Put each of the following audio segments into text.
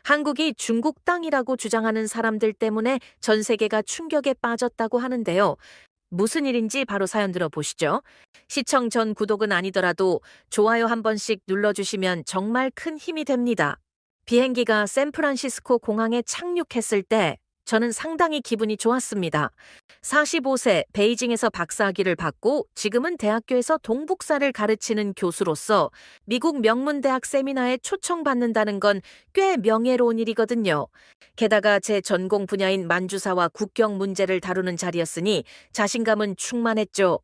한국이 중국 땅이라고 주장하는 사람들 때문에 전 세계가 충격에 빠졌다고 하는데요. 무슨 일인지 바로 사연 들어보시죠. 시청 전 구독은 아니더라도 좋아요 한 번씩 눌러주시면 정말 큰 힘이 됩니다. 비행기가 샌프란시스코 공항에 착륙했을 때 저는 상당히 기분이 좋았습니다. 45세 베이징에서 박사학위를 받고 지금은 대학교에서 동북사를 가르치는 교수로서 미국 명문대학 세미나에 초청받는다는 건 꽤 명예로운 일이거든요. 게다가 제 전공 분야인 만주사와 국경 문제를 다루는 자리였으니 자신감은 충만했죠.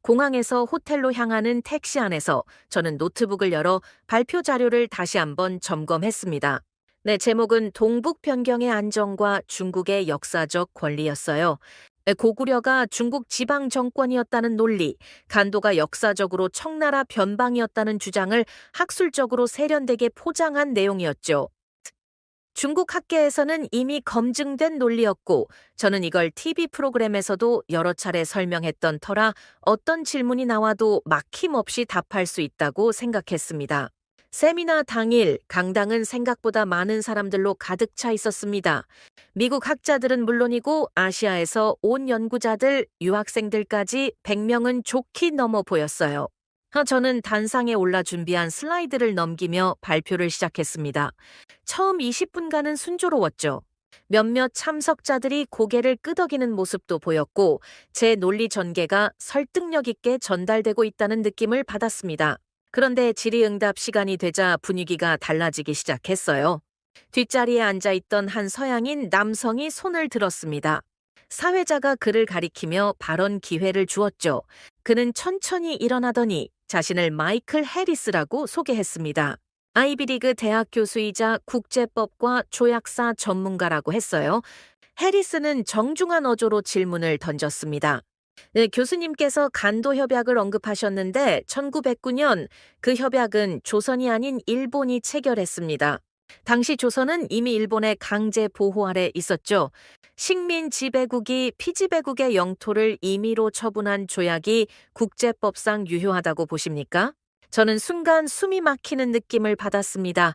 공항에서 호텔로 향하는 택시 안에서 저는 노트북을 열어 발표 자료를 다시 한번 점검했습니다. 네, 제목은 동북 변경의 안정과 중국의 역사적 권리였어요. 고구려가 중국 지방 정권이었다는 논리, 간도가 역사적으로 청나라 변방이었다는 주장을 학술적으로 세련되게 포장한 내용이었죠. 중국 학계에서는 이미 검증된 논리였고, 저는 이걸 TV 프로그램에서도 여러 차례 설명했던 터라 어떤 질문이 나와도 막힘없이 답할 수 있다고 생각했습니다. 세미나 당일 강당은 생각보다 많은 사람들로 가득 차 있었습니다. 미국 학자들은 물론이고 아시아에서 온 연구자들, 유학생들까지 100명은 좋게 넘어 보였어요. 저는 단상에 올라 준비한 슬라이드를 넘기며 발표를 시작했습니다. 처음 20분간은 순조로웠죠. 몇몇 참석자들이 고개를 끄덕이는 모습도 보였고 제 논리 전개가 설득력 있게 전달되고 있다는 느낌을 받았습니다. 그런데 질의응답 시간이 되자 분위기가 달라지기 시작했어요. 뒷자리에 앉아있던 한 서양인 남성이 손을 들었습니다. 사회자가 그를 가리키며 발언 기회를 주었죠. 그는 천천히 일어나더니 자신을 마이클 해리스라고 소개했습니다. 아이비리그 대학 교수이자 국제법과 조약사 전문가라고 했어요. 해리스는 정중한 어조로 질문을 던졌습니다. 네, 교수님께서 간도 협약을 언급하셨는데 1909년 그 협약은 조선이 아닌 일본이 체결했습니다. 당시 조선은 이미 일본의 강제 보호 아래 있었죠. 식민 지배국이 피지배국의 영토를 임의로 처분한 조약이 국제법상 유효하다고 보십니까? 저는 순간 숨이 막히는 느낌을 받았습니다.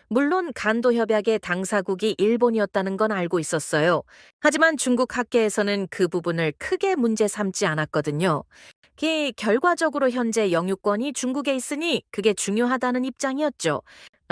물론 간도 협약의 당사국이 일본이었다는 건 알고 있었어요. 하지만 중국 학계에서는 그 부분을 크게 문제 삼지 않았거든요. 결과적으로 현재 영유권이 중국에 있으니 그게 중요하다는 입장이었죠.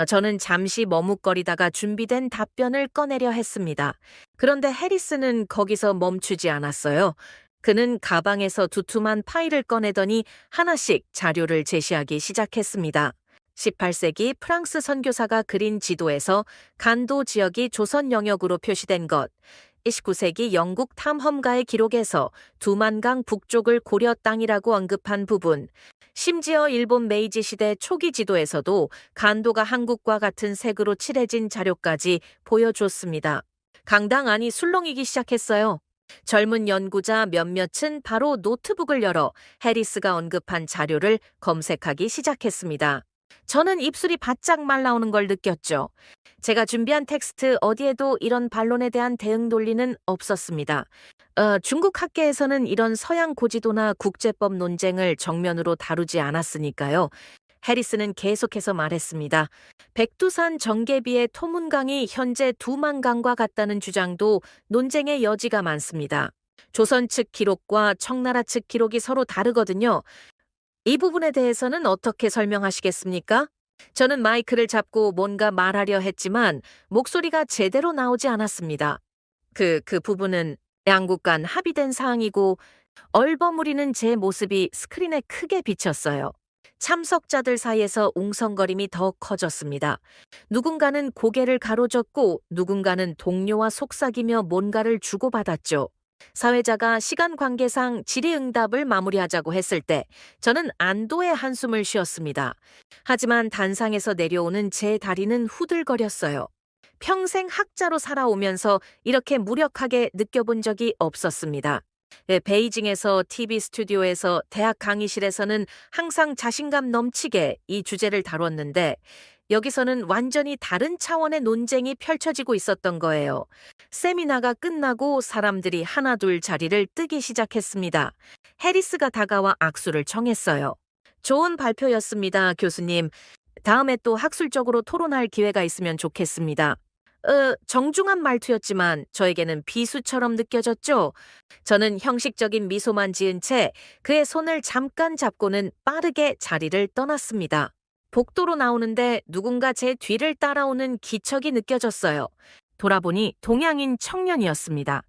저는 잠시 머뭇거리다가 준비된 답변을 꺼내려 했습니다. 그런데 해리스는 거기서 멈추지 않았어요. 그는 가방에서 두툼한 파일을 꺼내더니 하나씩 자료를 제시하기 시작했습니다. 18세기 프랑스 선교사가 그린 지도에서 간도 지역이 조선 영역으로 표시된 것, 19세기 영국 탐험가의 기록에서 두만강 북쪽을 고려 땅이라고 언급한 부분, 심지어 일본 메이지 시대 초기 지도에서도 간도가 한국과 같은 색으로 칠해진 자료까지 보여줬습니다. 강당 안이 술렁이기 시작했어요. 젊은 연구자 몇몇은 바로 노트북을 열어 해리스가 언급한 자료를 검색하기 시작했습니다. 저는 입술이 바짝 말라오는 걸 느꼈죠. 제가 준비한 텍스트 어디에도 이런 반론에 대한 대응 논리는 없었습니다. 중국 학계에서는 이런 서양 고지도나 국제법 논쟁을 정면으로 다루지 않았으니까요. 해리스는 계속해서 말했습니다. 백두산 정계비의 토문강이 현재 두만강과 같다는 주장도 논쟁의 여지가 많습니다. 조선 측 기록과 청나라 측 기록이 서로 다르거든요. 이 부분에 대해서는 어떻게 설명하시겠습니까? 저는 마이크를 잡고 뭔가 말하려 했지만 목소리가 제대로 나오지 않았습니다. 그 부분은 양국 간 합의된 사항이고 얼버무리는 제 모습이 스크린에 크게 비쳤어요. 참석자들 사이에서 웅성거림이 더 커졌습니다. 누군가는 고개를 가로젓고 누군가는 동료와 속삭이며 뭔가를 주고받았죠. 사회자가 시간 관계상 질의응답을 마무리하자고 했을 때 저는 안도의 한숨을 쉬었습니다. 하지만 단상에서 내려오는 제 다리는 후들거렸어요. 평생 학자로 살아오면서 이렇게 무력하게 느껴본 적이 없었습니다. 베이징에서 TV 스튜디오에서 대학 강의실에서는 항상 자신감 넘치게 이 주제를 다뤘는데 여기서는 완전히 다른 차원의 논쟁이 펼쳐지고 있었던 거예요. 세미나가 끝나고 사람들이 하나둘 자리를 뜨기 시작했습니다. 해리스가 다가와 악수를 청했어요. 좋은 발표였습니다, 교수님. 다음에 또 학술적으로 토론할 기회가 있으면 좋겠습니다. 정중한 말투였지만 저에게는 비수처럼 느껴졌죠. 저는 형식적인 미소만 지은 채 그의 손을 잠깐 잡고는 빠르게 자리를 떠났습니다. 복도로 나오는데 누군가 제 뒤를 따라오는 기척이 느껴졌어요. 돌아보니 동양인 청년이었습니다.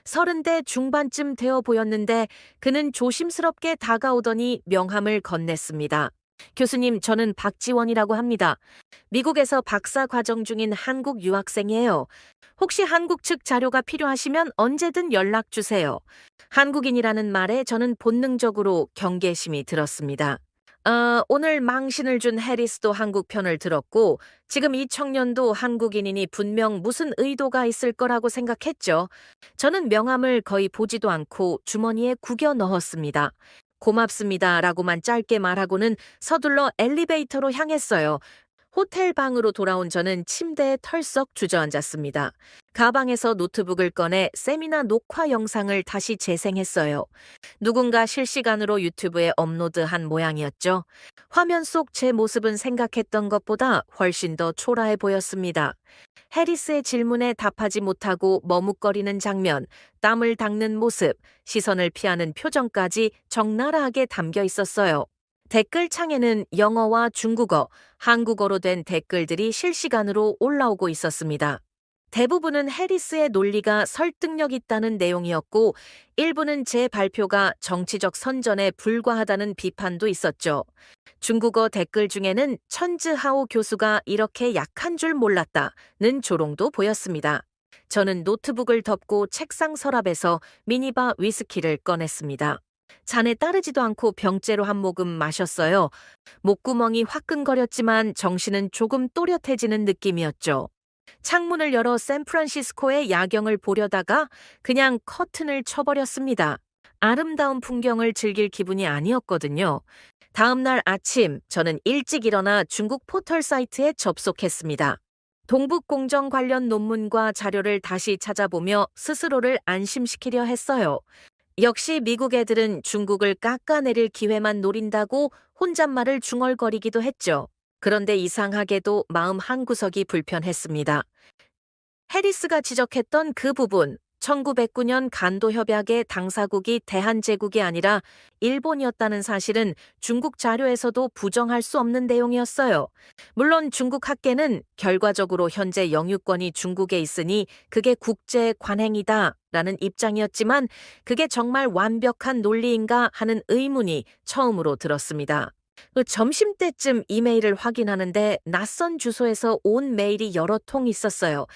30대 중반쯤 되어 보였는데 그는 조심스럽게 다가오더니 명함을 건넸습니다. 교수님, 저는 박지원이라고 합니다. 미국에서 박사 과정 중인 한국 유학생이에요. 혹시 한국 측 자료가 필요하시면 언제든 연락 주세요. 한국인이라는 말에 저는 본능적으로 경계심이 들었습니다. 오늘 망신을 준 해리스도 한국 편을 들었고, 지금 이 청년도 한국인이니 분명 무슨 의도가 있을 거라고 생각했죠. 저는 명함을 거의 보지도 않고 주머니에 구겨 넣었습니다. 고맙습니다 라고만 짧게 말하고는 서둘러 엘리베이터로 향했어요. 호텔 방으로 돌아온 저는 침대에 털썩 주저앉았습니다. 가방에서 노트북을 꺼내 세미나 녹화 영상을 다시 재생했어요. 누군가 실시간으로 유튜브에 업로드한 모양이었죠. 화면 속 제 모습은 생각했던 것보다 훨씬 더 초라해 보였습니다. 해리스의 질문에 답하지 못하고 머뭇거리는 장면, 땀을 닦는 모습, 시선을 피하는 표정까지 적나라하게 담겨 있었어요. 댓글창에는 영어와 중국어, 한국어로 된 댓글들이 실시간으로 올라오고 있었습니다. 대부분은 해리스의 논리가 설득력 있다는 내용이었고, 일부는 제 발표가 정치적 선전에 불과하다는 비판도 있었죠. 중국어 댓글 중에는 천즈하오 교수가 이렇게 약한 줄 몰랐다는 조롱도 보였습니다. 저는 노트북을 덮고 책상 서랍에서 미니바 위스키를 꺼냈습니다. 잔에 따르지도 않고 병째로 한 모금 마셨어요. 목구멍이 화끈거렸지만 정신은 조금 또렷해지는 느낌이었죠. 창문을 열어 샌프란시스코의 야경을 보려다가 그냥 커튼을 쳐버렸습니다. 아름다운 풍경을 즐길 기분이 아니었거든요. 다음 날 아침, 저는 일찍 일어나 중국 포털 사이트에 접속했습니다. 동북공정 관련 논문과 자료를 다시 찾아보며 스스로를 안심시키려 했어요. 역시 미국 애들은 중국을 깎아내릴 기회만 노린다고 혼잣말을 중얼거리기도 했죠. 그런데 이상하게도 마음 한구석이 불편했습니다. 해리스가 지적했던 그 부분, 1909년 간도 협약의 당사국이 대한제국이 아니라 일본이었다는 사실은 중국 자료에서도 부정할 수 없는 내용이었어요. 물론 중국 학계는 결과적으로 현재 영유권이 중국에 있으니 그게 국제 관행이다 라는 입장이었지만 그게 정말 완벽한 논리인가 하는 의문이 처음으로 들었습니다. 점심때쯤 이메일을 확인하는데 낯선 주소에서 온 메일이 여러 통 있었어요.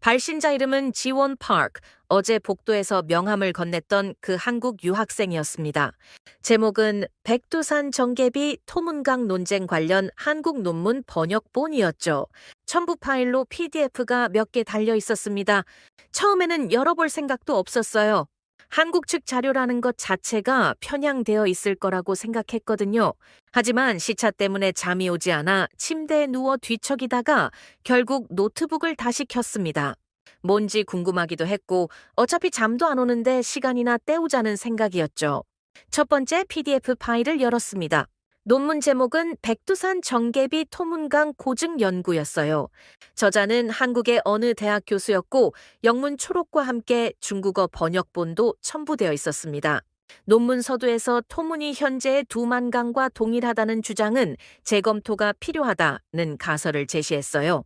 발신자 이름은 지원 파크, 어제 복도에서 명함을 건넸던 그 한국 유학생이었습니다. 제목은 백두산 정계비 토문강 논쟁 관련 한국 논문 번역본이었죠. 첨부 파일로 PDF가 몇 개 달려 있었습니다. 처음에는 열어볼 생각도 없었어요. 한국 측 자료라는 것 자체가 편향되어 있을 거라고 생각했거든요. 하지만 시차 때문에 잠이 오지 않아 침대에 누워 뒤척이다가 결국 노트북을 다시 켰습니다. 뭔지 궁금하기도 했고 어차피 잠도 안 오는데 시간이나 때우자는 생각이었죠. 첫 번째 PDF 파일을 열었습니다. 논문 제목은 백두산 정계비 토문강 고증 연구였어요. 저자는 한국의 어느 대학 교수였고 영문 초록과 함께 중국어 번역본도 첨부되어 있었습니다. 논문 서두에서 토문이 현재의 두만강과 동일하다는 주장은 재검토가 필요하다는 가설을 제시했어요.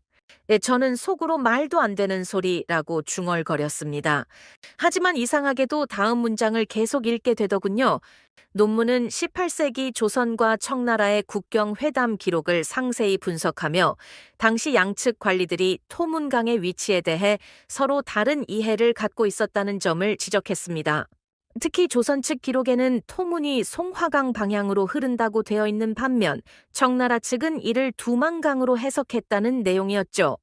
저는 속으로 말도 안 되는 소리라고 중얼거렸습니다. 하지만 이상하게도 다음 문장을 계속 읽게 되더군요. 논문은 18세기 조선과 청나라의 국경 회담 기록을 상세히 분석하며 당시 양측 관리들이 토문강의 위치에 대해 서로 다른 이해를 갖고 있었다는 점을 지적했습니다. 특히 조선 측 기록에는 토문이 송화강 방향으로 흐른다고 되어 있는 반면 청나라 측은 이를 두만강으로 해석했다는 내용이었죠.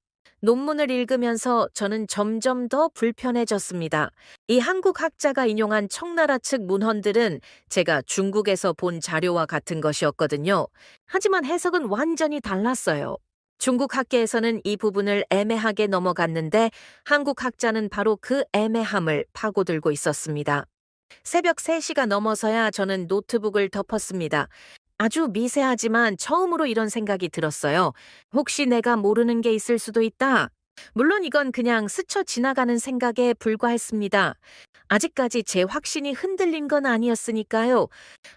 논문을 읽으면서 저는 점점 더 불편해졌습니다. 이 한국 학자가 인용한 청나라 측 문헌들은 제가 중국에서 본 자료와 같은 것이었거든요. 하지만 해석은 완전히 달랐어요. 중국 학계에서는 이 부분을 애매하게 넘어갔는데 한국 학자는 바로 그 애매함을 파고들고 있었습니다. 새벽 3시가 넘어서야 저는 노트북을 덮었습니다. 아주 미세하지만 처음으로 이런 생각이 들었어요. 혹시 내가 모르는 게 있을 수도 있다. 물론 이건 그냥 스쳐 지나가는 생각에 불과했습니다. 아직까지 제 확신이 흔들린 건 아니었으니까요.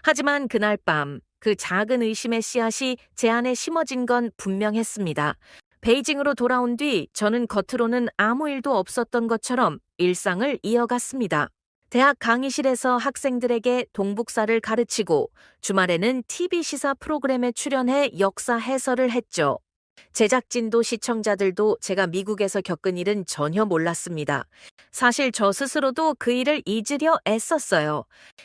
하지만 그날 밤, 그 작은 의심의 씨앗이 제 안에 심어진 건 분명했습니다. 베이징으로 돌아온 뒤 저는 겉으로는 아무 일도 없었던 것처럼 일상을 이어갔습니다. 대학 강의실에서 학생들에게 동북사를 가르치고 주말에는 TV 시사 프로그램에 출연해 역사 해설을 했죠. 제작진도 시청자들도 제가 미국에서 겪은 일은 전혀 몰랐습니다. 사실 저 스스로도 그 일을 잊으려 애썼어요.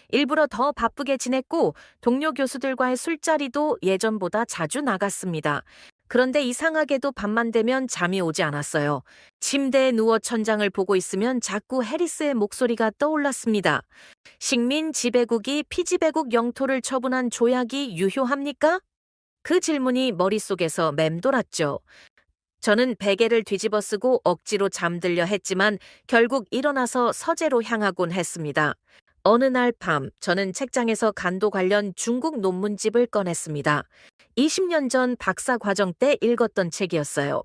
일부러 더 바쁘게 지냈고 동료 교수들과의 술자리도 예전보다 자주 나갔습니다. 그런데 이상하게도 밤만 되면 잠이 오지 않았어요. 침대에 누워 천장을 보고 있으면 자꾸 해리스의 목소리가 떠올랐습니다. 식민 지배국이 피지배국 영토를 처분한 조약이 유효합니까? 그 질문이 머릿속에서 맴돌았죠. 저는 베개를 뒤집어 쓰고 억지로 잠들려 했지만 결국 일어나서 서재로 향하곤 했습니다. 어느 날 밤, 저는 책장에서 간도 관련 중국 논문집을 꺼냈습니다. 20년 전 박사 과정 때 읽었던 책이었어요.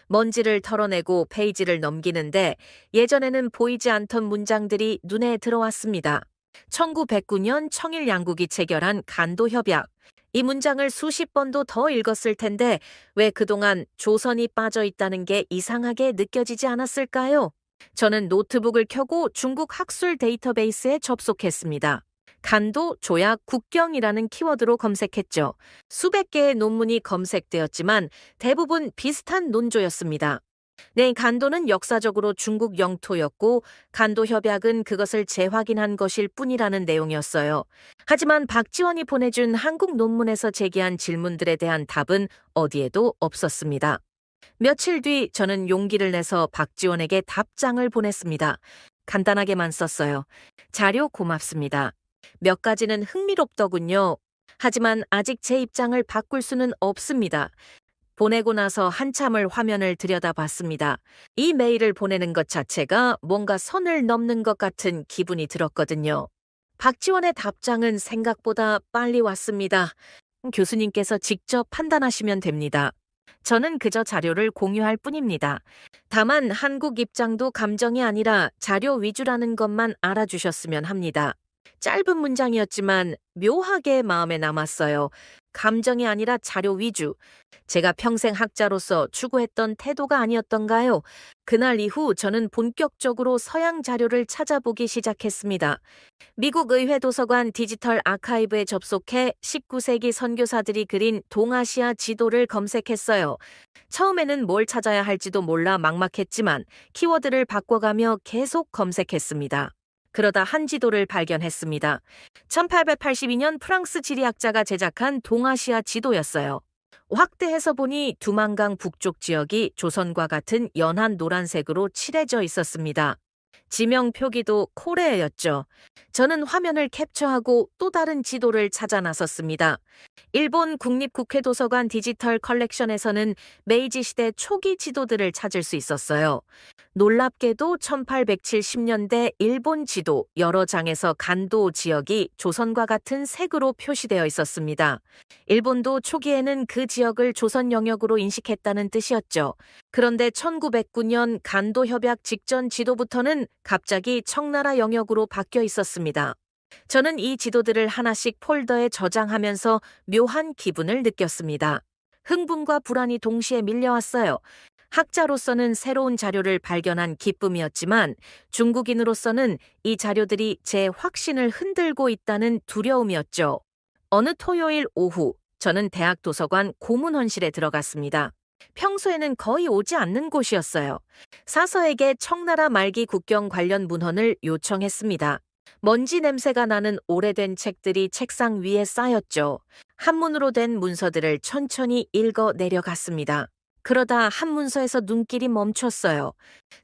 먼지를 털어내고 페이지를 넘기는데 예전에는 보이지 않던 문장들이 눈에 들어왔습니다. 1909년 청일 양국이 체결한 간도 협약. 이 문장을 수십 번도 더 읽었을 텐데 왜 그동안 조선이 빠져 있다는 게 이상하게 느껴지지 않았을까요? 저는 노트북을 켜고 중국 학술 데이터베이스에 접속했습니다. 간도, 조약, 국경이라는 키워드로 검색했죠. 수백 개의 논문이 검색되었지만 대부분 비슷한 논조였습니다. 네, 간도는 역사적으로 중국 영토였고 간도 협약은 그것을 재확인한 것일 뿐이라는 내용이었어요. 하지만 박지원이 보내준 한국 논문에서 제기한 질문들에 대한 답은 어디에도 없었습니다. 며칠 뒤 저는 용기를 내서 박지원에게 답장을 보냈습니다. 간단하게만 썼어요. 자료 고맙습니다. 몇 가지는 흥미롭더군요. 하지만 아직 제 입장을 바꿀 수는 없습니다. 보내고 나서 한참을 화면을 들여다봤습니다. 이 메일을 보내는 것 자체가 뭔가 선을 넘는 것 같은 기분이 들었거든요. 박지원의 답장은 생각보다 빨리 왔습니다. 교수님께서 직접 판단하시면 됩니다. 저는 그저 자료를 공유할 뿐입니다. 다만 한국 입장도 감정이 아니라 자료 위주라는 것만 알아주셨으면 합니다. 짧은 문장이었지만 묘하게 마음에 남았어요. 감정이 아니라 자료 위주. 제가 평생 학자로서 추구했던 태도가 아니었던가요? 그날 이후 저는 본격적으로 서양 자료를 찾아보기 시작했습니다. 미국 의회 도서관 디지털 아카이브에 접속해 19세기 선교사들이 그린 동아시아 지도를 검색했어요. 처음에는 뭘 찾아야 할지도 몰라 막막했지만 키워드를 바꿔가며 계속 검색했습니다. 그러다 한 지도를 발견했습니다. 1882년 프랑스 지리학자가 제작한 동아시아 지도였어요. 확대해서 보니 두만강 북쪽 지역이 조선과 같은 연한 노란색으로 칠해져 있었습니다. 지명 표기도 코레였죠. 저는 화면을 캡처하고 또 다른 지도를 찾아 나섰습니다. 일본 국립국회도서관 디지털 컬렉션에서는 메이지 시대 초기 지도들을 찾을 수 있었어요. 놀랍게도 1870년대 일본 지도 여러 장에서 간도 지역이 조선과 같은 색으로 표시되어 있었습니다. 일본도 초기에는 그 지역을 조선 영역으로 인식했다는 뜻이었죠. 그런데 1909년 간도 협약 직전 지도부터는 갑자기 청나라 영역으로 바뀌어 있었습니다. 저는 이 지도들을 하나씩 폴더에 저장하면서 묘한 기분을 느꼈습니다. 흥분과 불안이 동시에 밀려왔어요. 학자로서는 새로운 자료를 발견한 기쁨이었지만 중국인으로서는 이 자료들이 제 확신을 흔들고 있다는 두려움이었죠. 어느 토요일 오후, 저는 대학 도서관 고문원실에 들어갔습니다. 평소에는 거의 오지 않는 곳이었어요. 사서에게 청나라 말기 국경 관련 문헌을 요청했습니다. 먼지 냄새가 나는 오래된 책들이 책상 위에 쌓였죠. 한문으로 된 문서들을 천천히 읽어 내려갔습니다. 그러다 한 문서에서 눈길이 멈췄어요.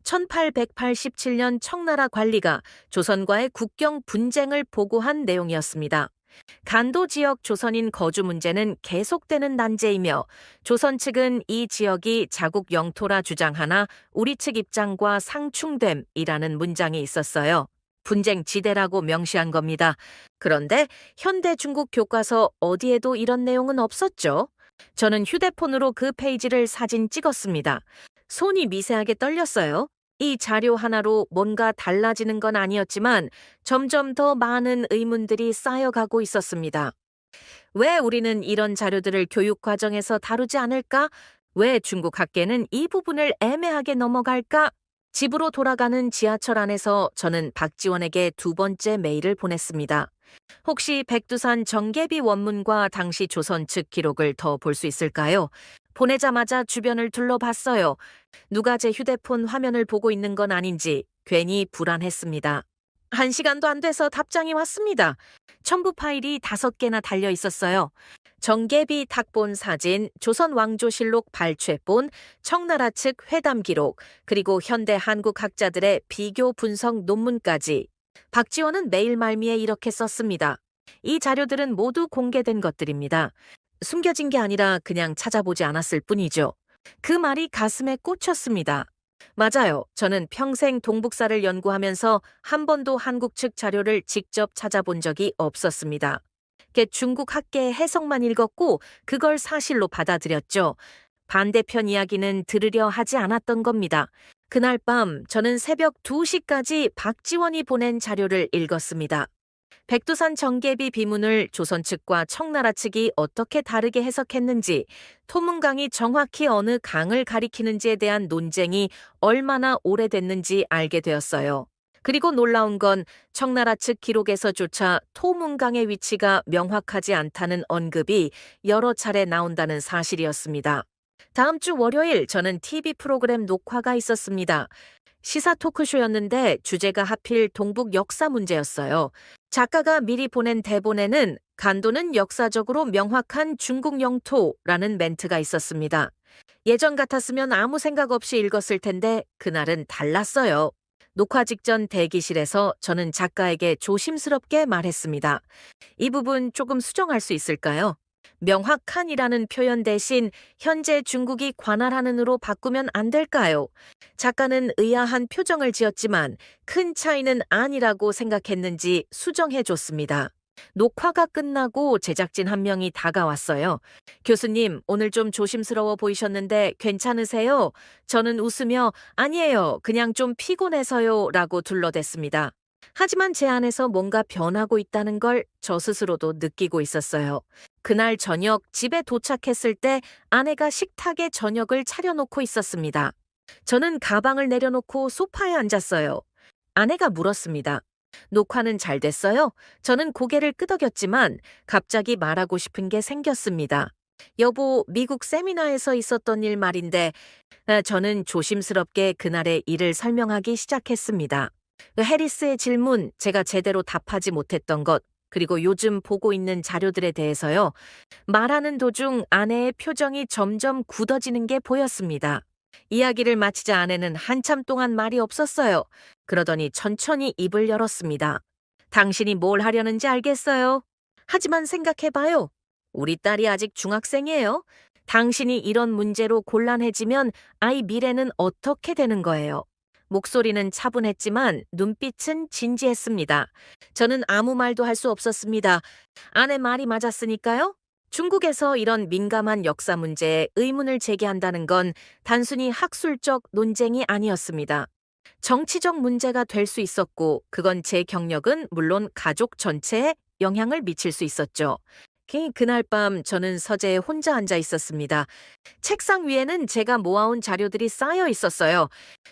1887년 청나라 관리가 조선과의 국경 분쟁을 보고한 내용이었습니다. 간도 지역 조선인 거주 문제는 계속되는 난제이며 조선 측은 이 지역이 자국 영토라 주장하나 우리 측 입장과 상충됨이라는 문장이 있었어요. 분쟁 지대라고 명시한 겁니다. 그런데 현대 중국 교과서 어디에도 이런 내용은 없었죠. 저는 휴대폰으로 그 페이지를 사진 찍었습니다. 손이 미세하게 떨렸어요. 이 자료 하나로 뭔가 달라지는 건 아니었지만 점점 더 많은 의문들이 쌓여가고 있었습니다. 왜 우리는 이런 자료들을 교육 과정에서 다루지 않을까? 왜 중국 학계는 이 부분을 애매하게 넘어갈까? 집으로 돌아가는 지하철 안에서 저는 박지원에게 두 번째 메일을 보냈습니다. 혹시 백두산 정계비 원문과 당시 조선 측 기록을 더 볼 수 있을까요? 보내자마자 주변을 둘러봤어요. 누가 제 휴대폰 화면을 보고 있는 건 아닌지 괜히 불안했습니다. 1시간도 안 돼서 답장이 왔습니다. 첨부 파일이 5개나 달려 있었어요. 정계비 탁본 사진, 조선 왕조실록 발췌본, 청나라 측 회담 기록, 그리고 현대 한국 학자들의 비교 분석 논문까지. 박지원은 메일 말미에 이렇게 썼습니다. 이 자료들은 모두 공개된 것들입니다. 숨겨진 게 아니라 그냥 찾아보지 않았을 뿐이죠. 그 말이 가슴에 꽂혔습니다. 맞아요. 저는 평생 동북사를 연구하면서 한 번도 한국 측 자료를 직접 찾아본 적이 없었습니다. 중국 학계의 해석만 읽었고 그걸 사실로 받아들였죠. 반대편 이야기는 들으려 하지 않았던 겁니다. 그날 밤 저는 새벽 2시까지 박지원이 보낸 자료를 읽었습니다. 백두산 정계비 비문을 조선 측과 청나라 측이 어떻게 다르게 해석했는지, 토문강이 정확히 어느 강을 가리키는지에 대한 논쟁이 얼마나 오래됐는지 알게 되었어요. 그리고 놀라운 건 청나라 측 기록에서조차 토문강의 위치가 명확하지 않다는 언급이 여러 차례 나온다는 사실이었습니다. 다음 주 월요일 저는 TV 프로그램 녹화가 있었습니다. 시사 토크쇼였는데 주제가 하필 동북 역사 문제였어요. 작가가 미리 보낸 대본에는 간도는 역사적으로 명확한 중국 영토라는 멘트가 있었습니다. 예전 같았으면 아무 생각 없이 읽었을 텐데 그날은 달랐어요. 녹화 직전 대기실에서 저는 작가에게 조심스럽게 말했습니다. 이 부분 조금 수정할 수 있을까요? 명확한이라는 표현 대신 현재 중국이 관할하는으로 바꾸면 안 될까요? 작가는 의아한 표정을 지었지만 큰 차이는 아니라고 생각했는지 수정해 줬습니다. 녹화가 끝나고 제작진 한 명이 다가왔어요. 교수님, 오늘 좀 조심스러워 보이셨는데 괜찮으세요? 저는 웃으며 아니에요. 그냥 좀 피곤해서요. 라고 둘러댔습니다. 하지만 제 안에서 뭔가 변하고 있다는 걸 저 스스로도 느끼고 있었어요. 그날 저녁 집에 도착했을 때 아내가 식탁에 저녁을 차려놓고 있었습니다. 저는 가방을 내려놓고 소파에 앉았어요. 아내가 물었습니다. 녹화는 잘 됐어요? 저는 고개를 끄덕였지만 갑자기 말하고 싶은 게 생겼습니다. 여보, 미국 세미나에서 있었던 일 말인데, 저는 조심스럽게 그날의 일을 설명하기 시작했습니다. 해리스의 질문, 제가 제대로 답하지 못했던 것, 그리고 요즘 보고 있는 자료들에 대해서요. 말하는 도중 아내의 표정이 점점 굳어지는 게 보였습니다. 이야기를 마치자 아내는 한참 동안 말이 없었어요. 그러더니 천천히 입을 열었습니다. 당신이 뭘 하려는지 알겠어요. 하지만 생각해봐요. 우리 딸이 아직 중학생이에요. 당신이 이런 문제로 곤란해지면 아이 미래는 어떻게 되는 거예요? 목소리는 차분했지만 눈빛은 진지했습니다. 저는 아무 말도 할 수 없었습니다. 아내 말이 맞았으니까요. 중국에서 이런 민감한 역사 문제에 의문을 제기한다는 건 단순히 학술적 논쟁이 아니었습니다. 정치적 문제가 될 수 있었고, 그건 제 경력은 물론 가족 전체에 영향을 미칠 수 있었죠. 그날 밤 저는 서재에 혼자 앉아 있었습니다. 책상 위에는 제가 모아온 자료들이 쌓여 있었어요.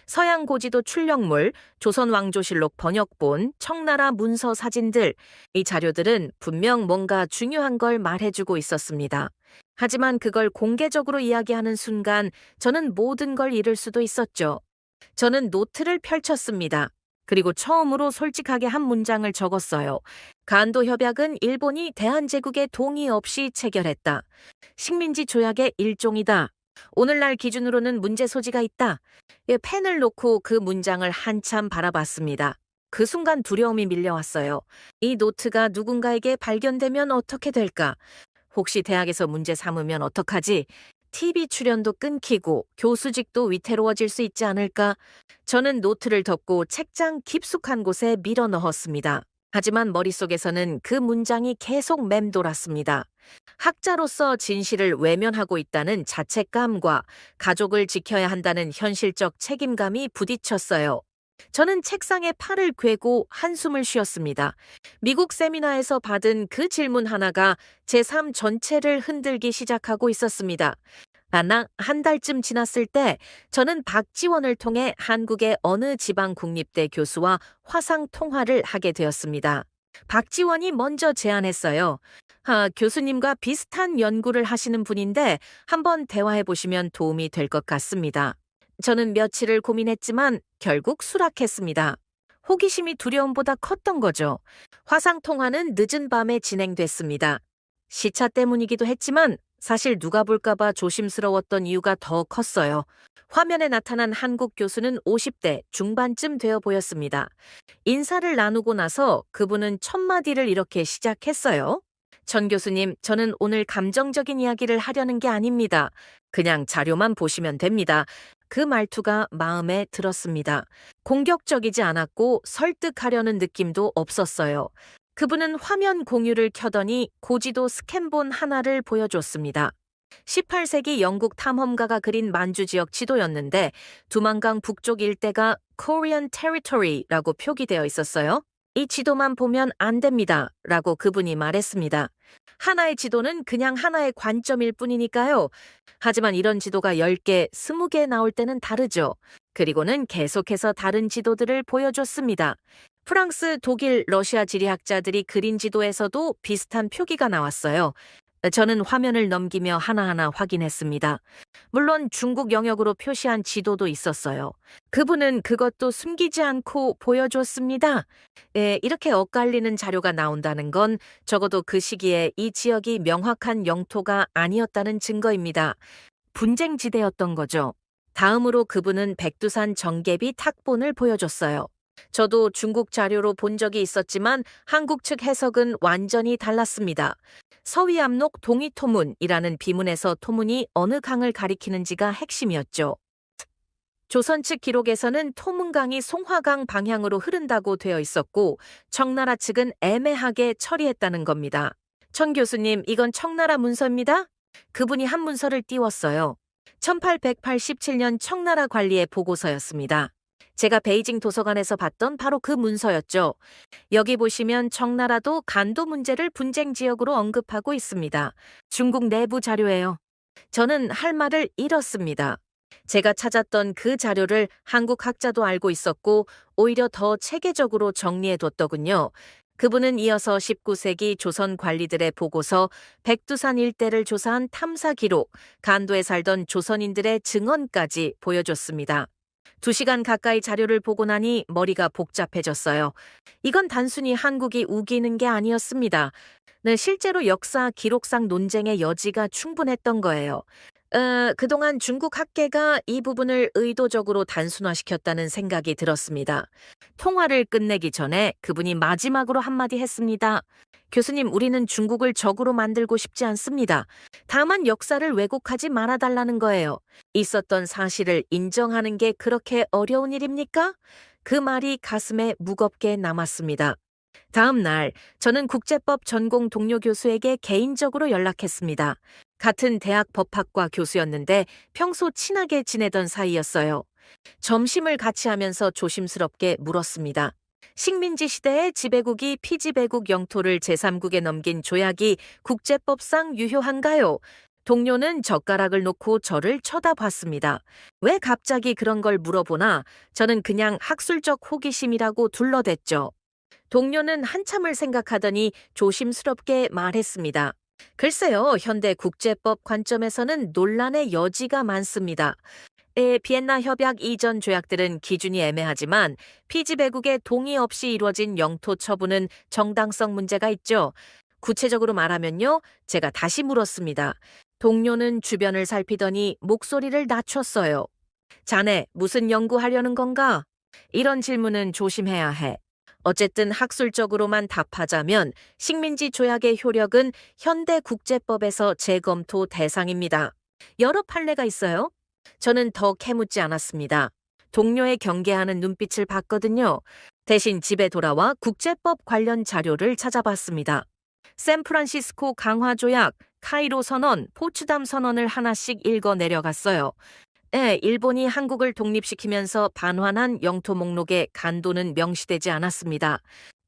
서양 고지도 출력물, 조선 왕조실록 번역본, 청나라 문서 사진들. 이 자료들은 분명 뭔가 중요한 걸 말해주고 있었습니다. 하지만 그걸 공개적으로 이야기하는 순간 저는 모든 걸 잃을 수도 있었죠. 저는 노트를 펼쳤습니다. 그리고 처음으로 솔직하게 한 문장을 적었어요. 간도 협약은 일본이 대한제국의 동의 없이 체결했다. 식민지 조약의 일종이다. 오늘날 기준으로는 문제 소지가 있다. 펜을 놓고 그 문장을 한참 바라봤습니다. 그 순간 두려움이 밀려왔어요. 이 노트가 누군가에게 발견되면 어떻게 될까? 혹시 대학에서 문제 삼으면 어떡하지? TV 출연도 끊기고 교수직도 위태로워질 수 있지 않을까? 저는 노트를 덮고 책장 깊숙한 곳에 밀어 넣었습니다. 하지만 머릿속에서는 그 문장이 계속 맴돌았습니다. 학자로서 진실을 외면하고 있다는 자책감과 가족을 지켜야 한다는 현실적 책임감이 부딪혔어요. 저는 책상에 팔을 꿰고 한숨을 쉬었습니다. 미국 세미나에서 받은 그 질문 하나가 제 삶 전체를 흔들기 시작하고 있었습니다. 한 달쯤 지났을 때 저는 박지원을 통해 한국의 어느 지방 국립대 교수와 화상 통화를 하게 되었습니다. 박지원이 먼저 제안했어요. 교수님과 비슷한 연구를 하시는 분인데 한번 대화해 보시면 도움이 될 것 같습니다. 저는 며칠을 고민했지만 결국 수락했습니다. 호기심이 두려움보다 컸던 거죠. 화상 통화는 늦은 밤에 진행됐습니다. 시차 때문이기도 했지만 사실 누가 볼까봐 조심스러웠던 이유가 더 컸어요. 화면에 나타난 한국 교수는 50대 중반쯤 되어 보였습니다. 인사를 나누고 나서 그분은 첫 마디를 이렇게 시작했어요. 전 교수님, 저는 오늘 감정적인 이야기를 하려는 게 아닙니다. 그냥 자료만 보시면 됩니다. 그 말투가 마음에 들었습니다. 공격적이지 않았고 설득하려는 느낌도 없었어요. 그분은 화면 공유를 켜더니 고지도 스캔본 하나를 보여줬습니다. 18세기 영국 탐험가가 그린 만주 지역 지도였는데 두만강 북쪽 일대가 Korean Territory라고 표기되어 있었어요. 이 지도만 보면 안 됩니다. 라고 그분이 말했습니다. 하나의 지도는 그냥 하나의 관점일 뿐이니까요. 하지만 이런 지도가 10개, 20개 나올 때는 다르죠. 그리고는 계속해서 다른 지도들을 보여줬습니다. 프랑스, 독일, 러시아 지리학자들이 그린 지도에서도 비슷한 표기가 나왔어요. 저는 화면을 넘기며 하나하나 확인했습니다. 물론 중국 영역으로 표시한 지도도 있었어요. 그분은 그것도 숨기지 않고 보여줬습니다. 이렇게 엇갈리는 자료가 나온다는 건 적어도 그 시기에 이 지역이 명확한 영토가 아니었다는 증거입니다. 분쟁지대였던 거죠. 다음으로 그분은 백두산 정개비 탁본을 보여줬어요. 저도 중국 자료로 본 적이 있었지만 한국 측 해석은 완전히 달랐습니다. 서위암록 동이토문이라는 비문에서 토문이 어느 강을 가리키는지가 핵심이었죠. 조선 측 기록에서는 토문강이 송화강 방향으로 흐른다고 되어 있었고 청나라 측은 애매하게 처리했다는 겁니다. 천 교수님, 이건 청나라 문서입니다. 그분이 한 문서를 띄웠어요. 1887년 청나라 관리의 보고서였습니다. 제가 베이징 도서관에서 봤던 바로 그 문서였죠. 여기 보시면 청나라도 간도 문제를 분쟁 지역으로 언급하고 있습니다. 중국 내부 자료예요. 저는 할 말을 잃었습니다. 제가 찾았던 그 자료를 한국 학자도 알고 있었고 오히려 더 체계적으로 정리해뒀더군요. 그분은 이어서 19세기 조선 관리들의 보고서, 백두산 일대를 조사한 탐사 기록, 간도에 살던 조선인들의 증언까지 보여줬습니다. 2시간 가까이 자료를 보고 나니 머리가 복잡해졌어요. 이건 단순히 한국이 우기는 게 아니었습니다. 네, 실제로 역사 기록상 논쟁의 여지가 충분했던 거예요. 그동안 중국 학계가 이 부분을 의도적으로 단순화시켰다는 생각이 들었습니다. 통화를 끝내기 전에 그분이 마지막으로 한마디 했습니다. 교수님, 우리는 중국을 적으로 만들고 싶지 않습니다. 다만 역사를 왜곡하지 말아달라는 거예요. 있었던 사실을 인정하는 게 그렇게 어려운 일입니까? 그 말이 가슴에 무겁게 남았습니다. 다음 날, 저는 국제법 전공 동료 교수에게 개인적으로 연락했습니다. 같은 대학 법학과 교수였는데 평소 친하게 지내던 사이였어요. 점심을 같이 하면서 조심스럽게 물었습니다. 식민지 시대에 지배국이 피지배국 영토를 제3국에 넘긴 조약이 국제법상 유효한가요? 동료는 젓가락을 놓고 저를 쳐다봤습니다. 왜 갑자기 그런 걸 물어보나? 저는 그냥 학술적 호기심이라고 둘러댔죠. 동료는 한참을 생각하더니 조심스럽게 말했습니다. 글쎄요, 현대 국제법 관점에서는 논란의 여지가 많습니다. 비엔나 협약 이전 조약들은 기준이 애매하지만 피지배국의 동의 없이 이루어진 영토 처분은 정당성 문제가 있죠. 구체적으로 말하면요, 제가 다시 물었습니다. 동료는 주변을 살피더니 목소리를 낮췄어요. 자네, 무슨 연구하려는 건가? 이런 질문은 조심해야 해. 어쨌든 학술적으로만 답하자면 식민지 조약의 효력은 현대 국제법에서 재검토 대상입니다. 여러 판례가 있어요. 저는 더 캐묻지 않았습니다. 동료의 경계하는 눈빛을 봤거든요. 대신 집에 돌아와 국제법 관련 자료를 찾아봤습니다. 샌프란시스코 강화 조약, 카이로 선언, 포츠담 선언을 하나씩 읽어 내려갔어요. 네, 일본이 한국을 독립시키면서 반환한 영토 목록에 간도는 명시되지 않았습니다.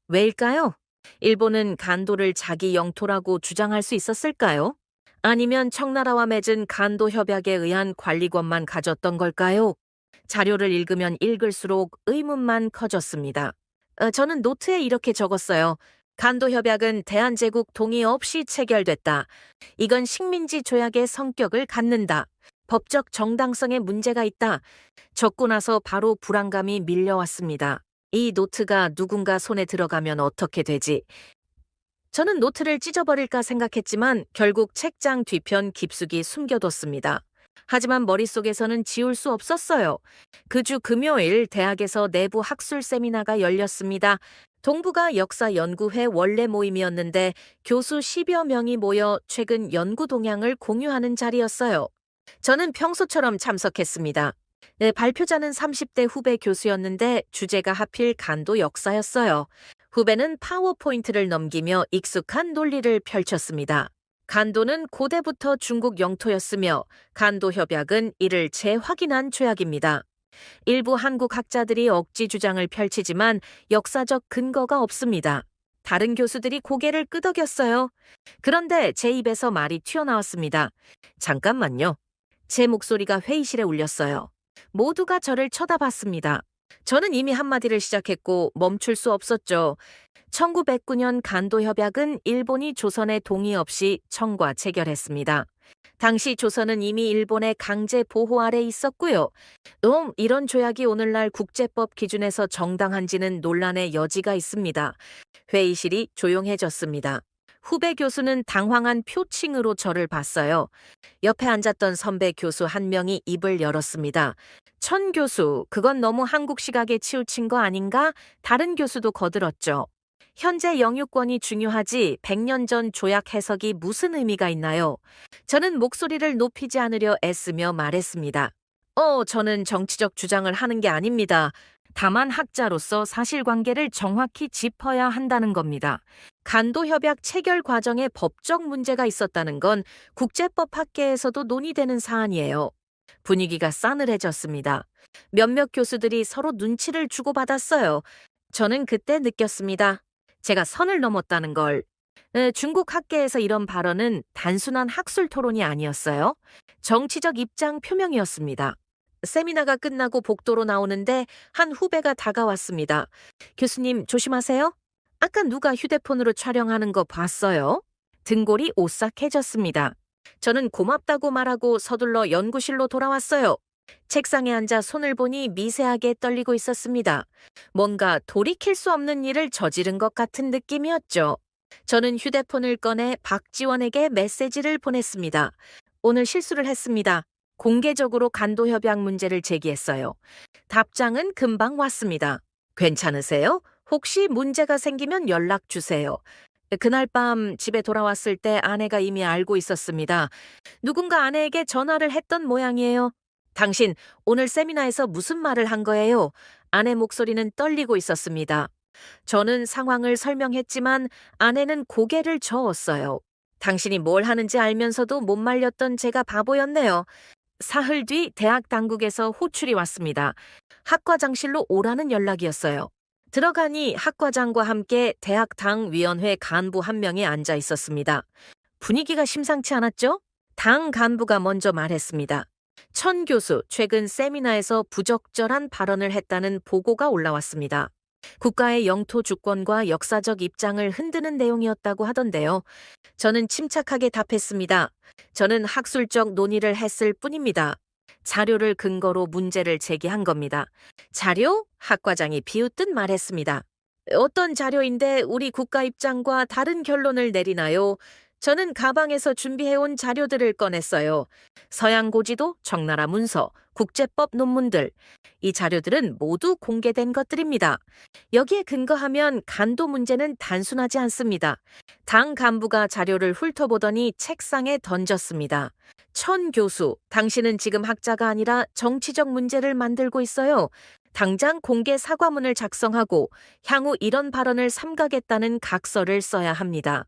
왜일까요? 일본은 간도를 자기 영토라고 주장할 수 있었을까요? 아니면 청나라와 맺은 간도 협약에 의한 관리권만 가졌던 걸까요? 자료를 읽으면 읽을수록 의문만 커졌습니다. 저는 노트에 이렇게 적었어요. 간도 협약은 대한제국 동의 없이 체결됐다. 이건 식민지 조약의 성격을 갖는다. 법적 정당성에 문제가 있다. 적고 나서 바로 불안감이 밀려왔습니다. 이 노트가 누군가 손에 들어가면 어떻게 되지? 저는 노트를 찢어버릴까 생각했지만 결국 책장 뒤편 깊숙이 숨겨뒀습니다. 하지만 머릿속에서는 지울 수 없었어요. 그 주 금요일 대학에서 내부 학술 세미나가 열렸습니다. 동부가 역사연구회 원래 모임이었는데 교수 10여 명이 모여 최근 연구 동향을 공유하는 자리였어요. 저는 평소처럼 참석했습니다. 네, 발표자는 30대 후배 교수였는데 주제가 하필 간도 역사였어요. 후배는 파워포인트를 넘기며 익숙한 논리를 펼쳤습니다. 간도는 고대부터 중국 영토였으며 간도 협약은 이를 재확인한 조약입니다. 일부 한국 학자들이 억지 주장을 펼치지만 역사적 근거가 없습니다. 다른 교수들이 고개를 끄덕였어요. 그런데 제 입에서 말이 튀어나왔습니다. 잠깐만요. 제 목소리가 회의실에 울렸어요. 모두가 저를 쳐다봤습니다. 저는 이미 한마디를 시작했고 멈출 수 없었죠. 1909년 간도 협약은 일본이 조선의 동의 없이 청과 체결했습니다. 당시 조선은 이미 일본의 강제 보호 아래 있었고요. 이런 조약이 오늘날 국제법 기준에서 정당한지는 논란의 여지가 있습니다. 회의실이 조용해졌습니다. 후배 교수는 당황한 표칭으로 저를 봤어요. 옆에 앉았던 선배 교수 한 명이 입을 열었습니다. 천 교수, 그건 너무 한국 시각에 치우친 거 아닌가? 다른 교수도 거들었죠. 현재 영유권이 중요하지 100년 전 조약 해석이 무슨 의미가 있나요? 저는 목소리를 높이지 않으려 애쓰며 말했습니다. 저는 정치적 주장을 하는 게 아닙니다. 다만 학자로서 사실관계를 정확히 짚어야 한다는 겁니다. 간도 협약 체결 과정에 법적 문제가 있었다는 건 국제법 학계에서도 논의되는 사안이에요. 분위기가 싸늘해졌습니다. 몇몇 교수들이 서로 눈치를 주고받았어요. 저는 그때 느꼈습니다. 제가 선을 넘었다는 걸. 중국 학계에서 이런 발언은 단순한 학술 토론이 아니었어요. 정치적 입장 표명이었습니다. 세미나가 끝나고 복도로 나오는데 한 후배가 다가왔습니다. 교수님 조심하세요. 아까 누가 휴대폰으로 촬영하는 거 봤어요? 등골이 오싹해졌습니다. 저는 고맙다고 말하고 서둘러 연구실로 돌아왔어요. 책상에 앉아 손을 보니 미세하게 떨리고 있었습니다. 뭔가 돌이킬 수 없는 일을 저지른 것 같은 느낌이었죠. 저는 휴대폰을 꺼내 박지원에게 메시지를 보냈습니다. 오늘 실수를 했습니다. 공개적으로 간도 협약 문제를 제기했어요. 답장은 금방 왔습니다. 괜찮으세요? 혹시 문제가 생기면 연락 주세요. 그날 밤 집에 돌아왔을 때 아내가 이미 알고 있었습니다. 누군가 아내에게 전화를 했던 모양이에요. 당신 오늘 세미나에서 무슨 말을 한 거예요? 아내 목소리는 떨리고 있었습니다. 저는 상황을 설명했지만 아내는 고개를 저었어요. 당신이 뭘 하는지 알면서도 못 말렸던 제가 바보였네요. 사흘 뒤 대학 당국에서 호출이 왔습니다. 학과장실로 오라는 연락이었어요. 들어가니 학과장과 함께 대학 당위원회 간부 한 명이 앉아 있었습니다. 분위기가 심상치 않았죠? 당 간부가 먼저 말했습니다. 천 교수, 최근 세미나에서 부적절한 발언을 했다는 보고가 올라왔습니다. 국가의 영토 주권과 역사적 입장을 흔드는 내용이었다고 하던데요. 저는 침착하게 답했습니다. 저는 학술적 논의를 했을 뿐입니다. 자료를 근거로 문제를 제기한 겁니다. 자료? 학과장이 비웃듯 말했습니다. 어떤 자료인데 우리 국가 입장과 다른 결론을 내리나요? 저는 가방에서 준비해온 자료들을 꺼냈어요. 서양고지도, 청나라 문서, 국제법 논문들. 이 자료들은 모두 공개된 것들입니다. 여기에 근거하면 간도 문제는 단순하지 않습니다. 당 간부가 자료를 훑어보더니 책상에 던졌습니다. 천 교수, 당신은 지금 학자가 아니라 정치적 문제를 만들고 있어요. 당장 공개 사과문을 작성하고 향후 이런 발언을 삼가겠다는 각서를 써야 합니다.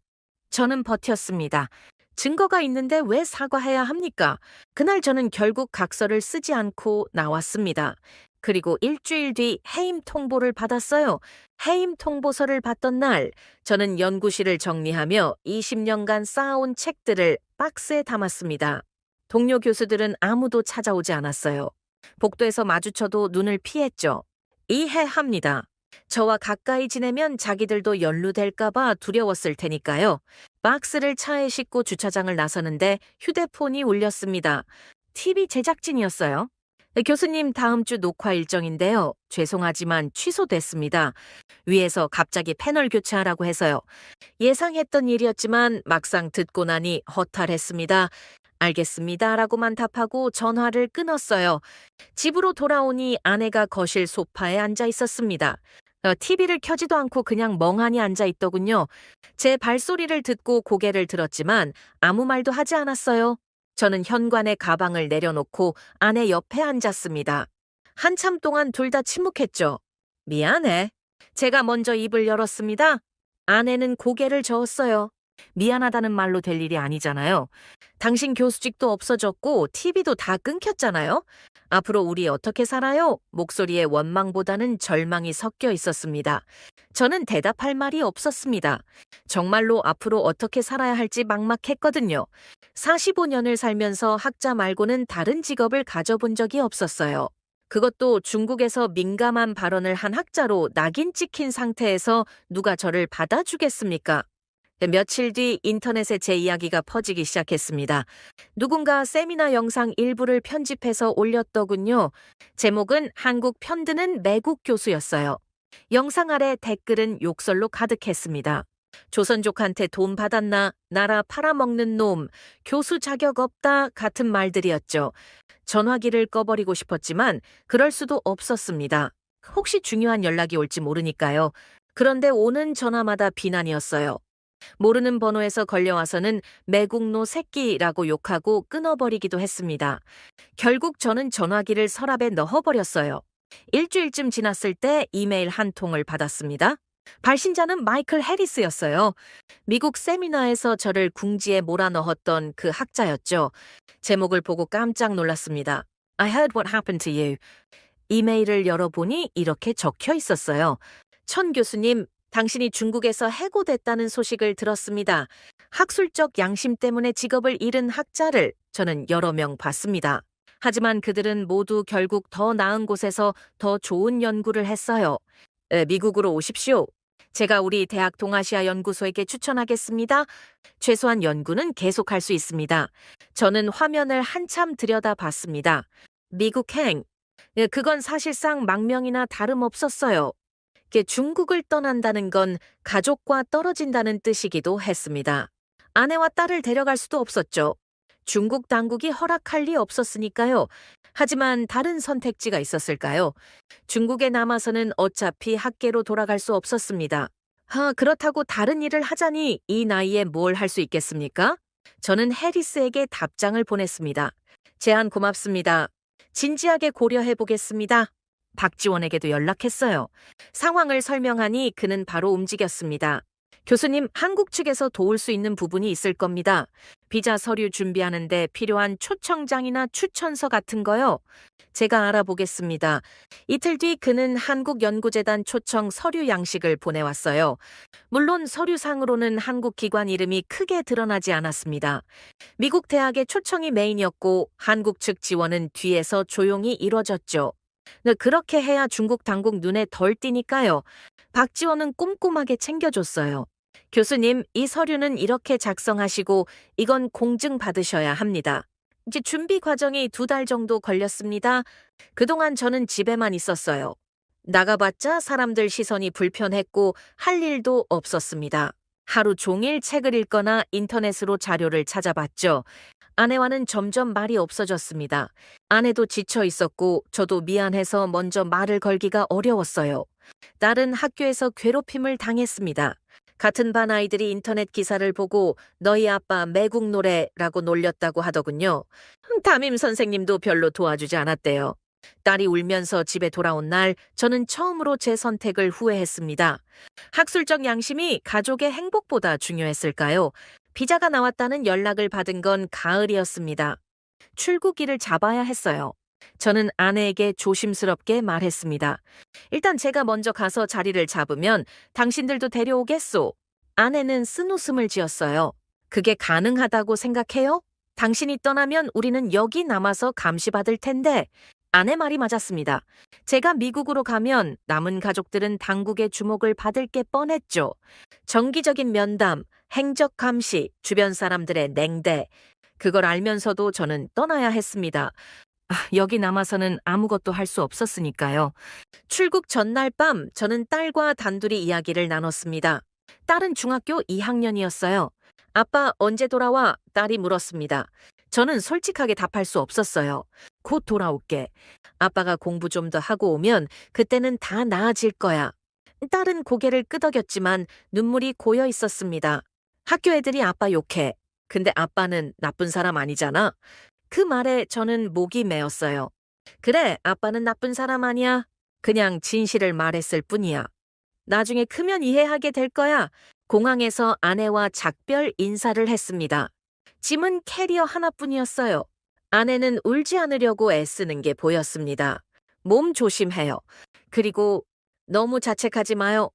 저는 버텼습니다. 증거가 있는데 왜 사과해야 합니까? 그날 저는 결국 각서를 쓰지 않고 나왔습니다. 그리고 일주일 뒤 해임 통보를 받았어요. 해임 통보서를 받던 날, 저는 연구실을 정리하며 20년간 쌓아온 책들을 박스에 담았습니다. 동료 교수들은 아무도 찾아오지 않았어요. 복도에서 마주쳐도 눈을 피했죠. 이해합니다. 저와 가까이 지내면 자기들도 연루될까봐 두려웠을 테니까요. 박스를 차에 싣고 주차장을 나서는데 휴대폰이 울렸습니다. TV 제작진이었어요. 네, 교수님 다음 주 녹화 일정인데요. 죄송하지만 취소됐습니다. 위에서 갑자기 패널 교체하라고 해서요. 예상했던 일이었지만 막상 듣고 나니 허탈했습니다. 알겠습니다라고만 답하고 전화를 끊었어요. 집으로 돌아오니 아내가 거실 소파에 앉아 있었습니다. TV를 켜지도 않고 그냥 멍하니 앉아 있더군요. 제 발소리를 듣고 고개를 들었지만 아무 말도 하지 않았어요. 저는 현관에 가방을 내려놓고 아내 옆에 앉았습니다. 한참 동안 둘 다 침묵했죠. 미안해. 제가 먼저 입을 열었습니다. 아내는 고개를 저었어요. 미안하다는 말로 될 일이 아니잖아요. 당신 교수직도 없어졌고 TV도 다 끊겼잖아요. 앞으로 우리 어떻게 살아요? 목소리에 원망보다는 절망이 섞여 있었습니다. 저는 대답할 말이 없었습니다. 정말로 앞으로 어떻게 살아야 할지 막막했거든요. 45년을 살면서 학자 말고는 다른 직업을 가져본 적이 없었어요. 그것도 중국에서 민감한 발언을 한 학자로 낙인 찍힌 상태에서 누가 저를 받아주겠습니까? 며칠 뒤 인터넷에 제 이야기가 퍼지기 시작했습니다. 누군가 세미나 영상 일부를 편집해서 올렸더군요. 제목은 한국 편드는 매국 교수였어요. 영상 아래 댓글은 욕설로 가득했습니다. 조선족한테 돈 받았나, 나라 팔아먹는 놈, 교수 자격 없다 같은 말들이었죠. 전화기를 꺼버리고 싶었지만 그럴 수도 없었습니다. 혹시 중요한 연락이 올지 모르니까요. 그런데 오는 전화마다 비난이었어요. 모르는 번호에서 걸려와서는 매국노 새끼라고 욕하고 끊어버리기도 했습니다. 결국 저는 전화기를 서랍에 넣어버렸어요. 일주일쯤 지났을 때 이메일 한 통을 받았습니다. 발신자는 마이클 해리스였어요. 미국 세미나에서 저를 궁지에 몰아넣었던 그 학자였죠. 제목을 보고 깜짝 놀랐습니다. I heard what happened to you. 이메일을 열어보니 이렇게 적혀 있었어요. 천 교수님, 당신이 중국에서 해고됐다는 소식을 들었습니다. 학술적 양심 때문에 직업을 잃은 학자를 저는 여러 명 봤습니다. 하지만 그들은 모두 결국 더 나은 곳에서 더 좋은 연구를 했어요. 미국으로 오십시오. 제가 우리 대학 동아시아 연구소에게 추천하겠습니다. 최소한 연구는 계속할 수 있습니다. 저는 화면을 한참 들여다봤습니다. 미국행. 그건 사실상 망명이나 다름없었어요. 중국을 떠난다는 건 가족과 떨어진다는 뜻이기도 했습니다. 아내와 딸을 데려갈 수도 없었죠. 중국 당국이 허락할 리 없었으니까요. 하지만 다른 선택지가 있었을까요? 중국에 남아서는 어차피 학계로 돌아갈 수 없었습니다. 그렇다고 다른 일을 하자니 이 나이에 뭘 할 수 있겠습니까? 저는 해리스에게 답장을 보냈습니다. 제안 고맙습니다. 진지하게 고려해 보겠습니다. 박지원에게도 연락했어요. 상황을 설명하니 그는 바로 움직였습니다. 교수님, 한국 측에서 도울 수 있는 부분이 있을 겁니다. 비자 서류 준비하는데 필요한 초청장이나 추천서 같은 거요. 제가 알아보겠습니다. 이틀 뒤 그는 한국연구재단 초청 서류 양식을 보내왔어요. 물론 서류상으로는 한국 기관 이름이 크게 드러나지 않았습니다. 미국 대학의 초청이 메인이었고 한국 측 지원은 뒤에서 조용히 이뤄졌죠. 그렇게 해야 중국 당국 눈에 덜 띄니까요. 박지원은 꼼꼼하게 챙겨줬어요. 교수님, 이 서류는 이렇게 작성하시고 이건 공증 받으셔야 합니다. 이제 준비 과정이 2달 정도 걸렸습니다. 그동안 저는 집에만 있었어요. 나가봤자 사람들 시선이 불편했고 할 일도 없었습니다. 하루 종일 책을 읽거나 인터넷으로 자료를 찾아봤죠. 아내와는 점점 말이 없어졌습니다. 아내도 지쳐 있었고 저도 미안해서 먼저 말을 걸기가 어려웠어요. 딸은 학교에서 괴롭힘을 당했습니다. 같은 반 아이들이 인터넷 기사를 보고 너희 아빠 매국 노래라고 놀렸다고 하더군요. 담임 선생님도 별로 도와주지 않았대요. 딸이 울면서 집에 돌아온 날 저는 처음으로 제 선택을 후회했습니다. 학술적 양심이 가족의 행복보다 중요했을까요? 비자가 나왔다는 연락을 받은 건 가을이었습니다. 출국일을 잡아야 했어요. 저는 아내에게 조심스럽게 말했습니다. 일단 제가 먼저 가서 자리를 잡으면 당신들도 데려오겠소. 아내는 쓴웃음을 지었어요. 그게 가능하다고 생각해요? 당신이 떠나면 우리는 여기 남아서 감시받을 텐데. 아내 말이 맞았습니다. 제가 미국으로 가면 남은 가족들은 당국의 주목을 받을 게 뻔했죠. 정기적인 면담, 행적 감시, 주변 사람들의 냉대. 그걸 알면서도 저는 떠나야 했습니다. 여기 남아서는 아무것도 할 수 없었으니까요. 출국 전날 밤 저는 딸과 단둘이 이야기를 나눴습니다. 딸은 중학교 2학년이었어요. 아빠 언제 돌아와? 딸이 물었습니다. 저는 솔직하게 답할 수 없었어요. 곧 돌아올게. 아빠가 공부 좀 더 하고 오면 그때는 다 나아질 거야. 딸은 고개를 끄덕였지만 눈물이 고여 있었습니다. 학교 애들이 아빠 욕해. 근데 아빠는 나쁜 사람 아니잖아. 그 말에 저는 목이 메었어요. 그래, 아빠는 나쁜 사람 아니야. 그냥 진실을 말했을 뿐이야. 나중에 크면 이해하게 될 거야. 공항에서 아내와 작별 인사를 했습니다. 짐은 캐리어 하나뿐이었어요. 아내는 울지 않으려고 애쓰는 게 보였습니다. 몸 조심해요. 그리고 너무 자책하지 마요.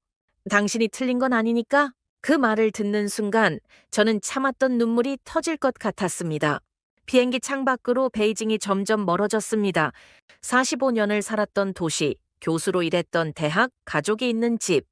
당신이 틀린 건 아니니까. 그 말을 듣는 순간 저는 참았던 눈물이 터질 것 같았습니다. 비행기 창밖으로 베이징이 점점 멀어졌습니다. 45년을 살았던 도시, 교수로 일했던 대학, 가족이 있는 집.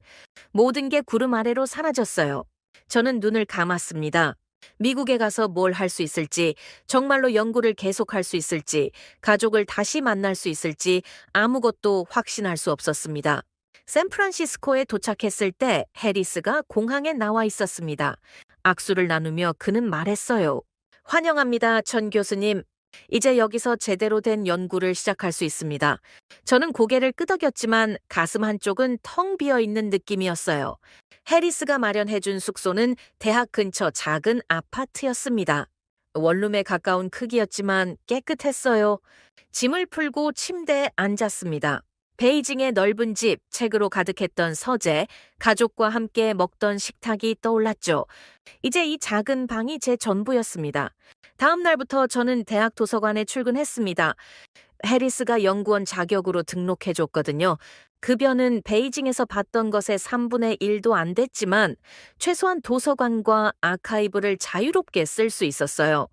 모든 게 구름 아래로 사라졌어요. 저는 눈을 감았습니다. 미국에 가서 뭘 할 수 있을지, 정말로 연구를 계속할 수 있을지, 가족을 다시 만날 수 있을지 아무것도 확신할 수 없었습니다. 샌프란시스코에 도착했을 때 해리스가 공항에 나와 있었습니다. 악수를 나누며 그는 말했어요. 환영합니다, 전 교수님. 이제 여기서 제대로 된 연구를 시작할 수 있습니다. 저는 고개를 끄덕였지만 가슴 한쪽은 텅 비어 있는 느낌이었어요. 해리스가 마련해준 숙소는 대학 근처 작은 아파트였습니다. 원룸에 가까운 크기였지만 깨끗했어요. 짐을 풀고 침대에 앉았습니다. 베이징의 넓은 집, 책으로 가득했던 서재, 가족과 함께 먹던 식탁이 떠올랐죠. 이제 이 작은 방이 제 전부였습니다. 다음 날부터 저는 대학 도서관에 출근했습니다. 해리스가 연구원 자격으로 등록해줬거든요. 급여는 베이징에서 받던 것의 3분의 1도 안 됐지만 최소한 도서관과 아카이브를 자유롭게 쓸 수 있었어요.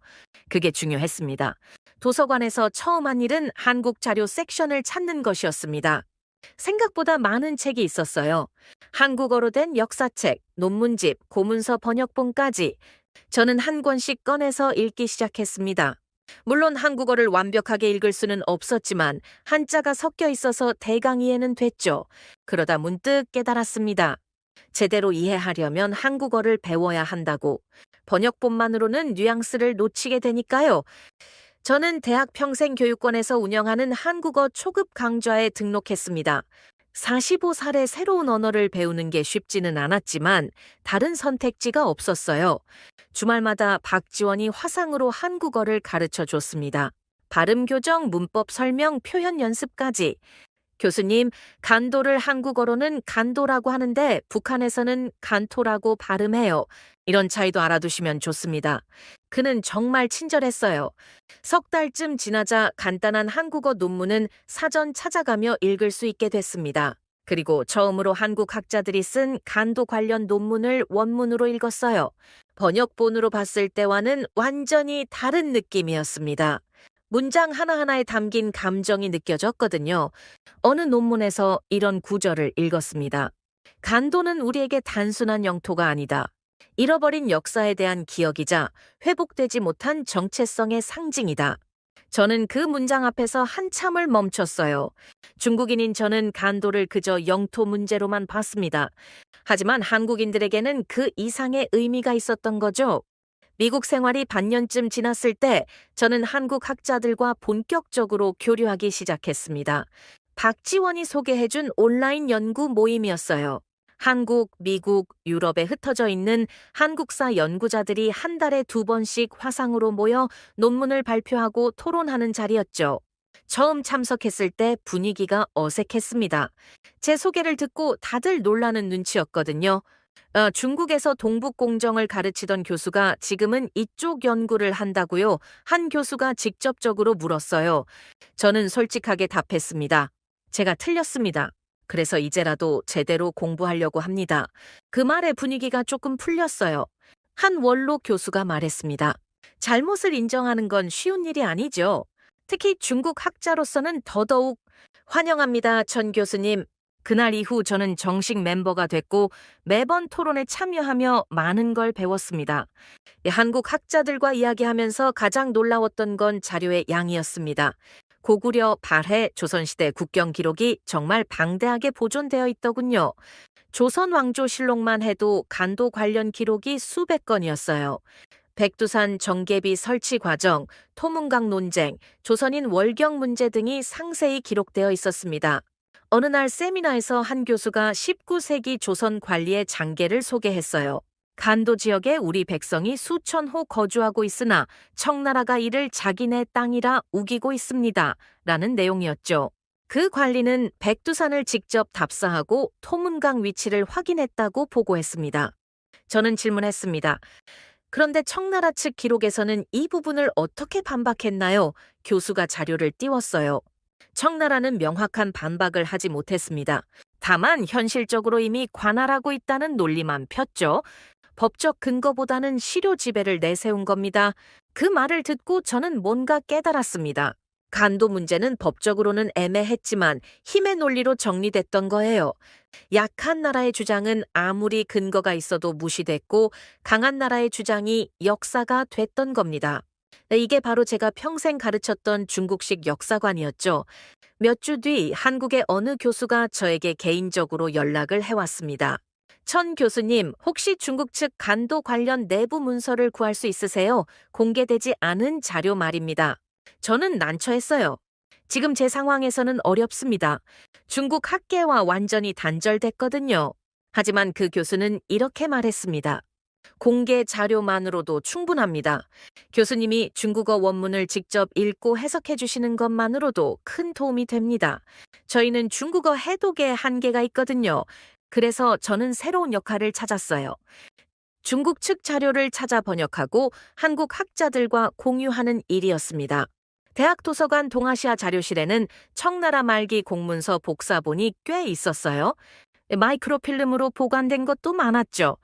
그게 중요했습니다. 도서관에서 처음 한 일은 한국 자료 섹션을 찾는 것이었습니다. 생각보다 많은 책이 있었어요. 한국어로 된 역사책, 논문집, 고문서 번역본까지. 저는 한 권씩 꺼내서 읽기 시작했습니다. 물론 한국어를 완벽하게 읽을 수는 없었지만 한자가 섞여 있어서 대강 이해는 됐죠. 그러다 문득 깨달았습니다. 제대로 이해하려면 한국어를 배워야 한다고. 번역본만으로는 뉘앙스를 놓치게 되니까요. 저는 대학 평생교육권에서 운영하는 한국어 초급 강좌에 등록했습니다. 45살에 새로운 언어를 배우는 게 쉽지는 않았지만 다른 선택지가 없었어요. 주말마다 박지원이 화상으로 한국어를 가르쳐 줬습니다. 발음 교정, 문법 설명, 표현 연습까지. 교수님, 간도를 한국어로는 간도라고 하는데 북한에서는 간토라고 발음해요. 이런 차이도 알아두시면 좋습니다. 그는 정말 친절했어요. 석 달쯤 지나자 간단한 한국어 논문은 사전 찾아가며 읽을 수 있게 됐습니다. 그리고 처음으로 한국 학자들이 쓴 간도 관련 논문을 원문으로 읽었어요. 번역본으로 봤을 때와는 완전히 다른 느낌이었습니다. 문장 하나하나에 담긴 감정이 느껴졌거든요. 어느 논문에서 이런 구절을 읽었습니다. 간도는 우리에게 단순한 영토가 아니다. 잃어버린 역사에 대한 기억이자 회복되지 못한 정체성의 상징이다. 저는 그 문장 앞에서 한참을 멈췄어요. 중국인인 저는 간도를 그저 영토 문제로만 봤습니다. 하지만 한국인들에게는 그 이상의 의미가 있었던 거죠. 미국 생활이 반년쯤 지났을 때 저는 한국 학자들과 본격적으로 교류하기 시작했습니다. 박지원이 소개해준 온라인 연구 모임이었어요. 한국, 미국, 유럽에 흩어져 있는 한국사 연구자들이 한 달에 2번씩 화상으로 모여 논문을 발표하고 토론하는 자리였죠. 처음 참석했을 때 분위기가 어색했습니다. 제 소개를 듣고 다들 놀라는 눈치였거든요. 중국에서 동북공정을 가르치던 교수가 지금은 이쪽 연구를 한다고요? 한 교수가 직접적으로 물었어요. 저는 솔직하게 답했습니다. 제가 틀렸습니다. 그래서 이제라도 제대로 공부하려고 합니다. 그 말에 분위기가 조금 풀렸어요. 한 원로 교수가 말했습니다. 잘못을 인정하는 건 쉬운 일이 아니죠. 특히 중국 학자로서는 더더욱 환영합니다, 천 교수님. 그날 이후 저는 정식 멤버가 됐고 매번 토론에 참여하며 많은 걸 배웠습니다. 한국 학자들과 이야기하면서 가장 놀라웠던 건 자료의 양이었습니다. 고구려, 발해, 조선시대 국경 기록이 정말 방대하게 보존되어 있더군요. 조선 왕조실록만 해도 간도 관련 기록이 수백 건이었어요. 백두산 정계비 설치 과정, 토문강 논쟁, 조선인 월경 문제 등이 상세히 기록되어 있었습니다. 어느 날 세미나에서 한 교수가 19세기 조선 관리의 장계를 소개했어요. 간도 지역에 우리 백성이 수천 호 거주하고 있으나 청나라가 이를 자기네 땅이라 우기고 있습니다. 라는 내용이었죠. 그 관리는 백두산을 직접 답사하고 토문강 위치를 확인했다고 보고했습니다. 저는 질문했습니다. 그런데 청나라 측 기록에서는 이 부분을 어떻게 반박했나요? 교수가 자료를 띄웠어요. 청나라는 명확한 반박을 하지 못했습니다. 다만 현실적으로 이미 관할하고 있다는 논리만 폈죠. 법적 근거보다는 시료 지배를 내세운 겁니다. 그 말을 듣고 저는 뭔가 깨달았습니다. 간도 문제는 법적으로는 애매했지만 힘의 논리로 정리됐던 거예요. 약한 나라의 주장은 아무리 근거가 있어도 무시됐고 강한 나라의 주장이 역사가 됐던 겁니다. 이게 바로 제가 평생 가르쳤던 중국식 역사관이었죠. 몇 주 뒤 한국의 어느 교수가 저에게 개인적으로 연락을 해왔습니다. 천 교수님, 혹시 중국 측 간도 관련 내부 문서를 구할 수 있으세요? 공개되지 않은 자료 말입니다. 저는 난처했어요. 지금 제 상황에서는 어렵습니다. 중국 학계와 완전히 단절됐거든요. 하지만 그 교수는 이렇게 말했습니다. 공개 자료만으로도 충분합니다. 교수님이 중국어 원문을 직접 읽고 해석해 주시는 것만으로도 큰 도움이 됩니다. 저희는 중국어 해독에 한계가 있거든요. 그래서 저는 새로운 역할을 찾았어요. 중국 측 자료를 찾아 번역하고 한국 학자들과 공유하는 일이었습니다. 대학 도서관 동아시아 자료실에는 청나라 말기 공문서 복사본이 꽤 있었어요. 마이크로필름으로 보관된 것도 많았죠.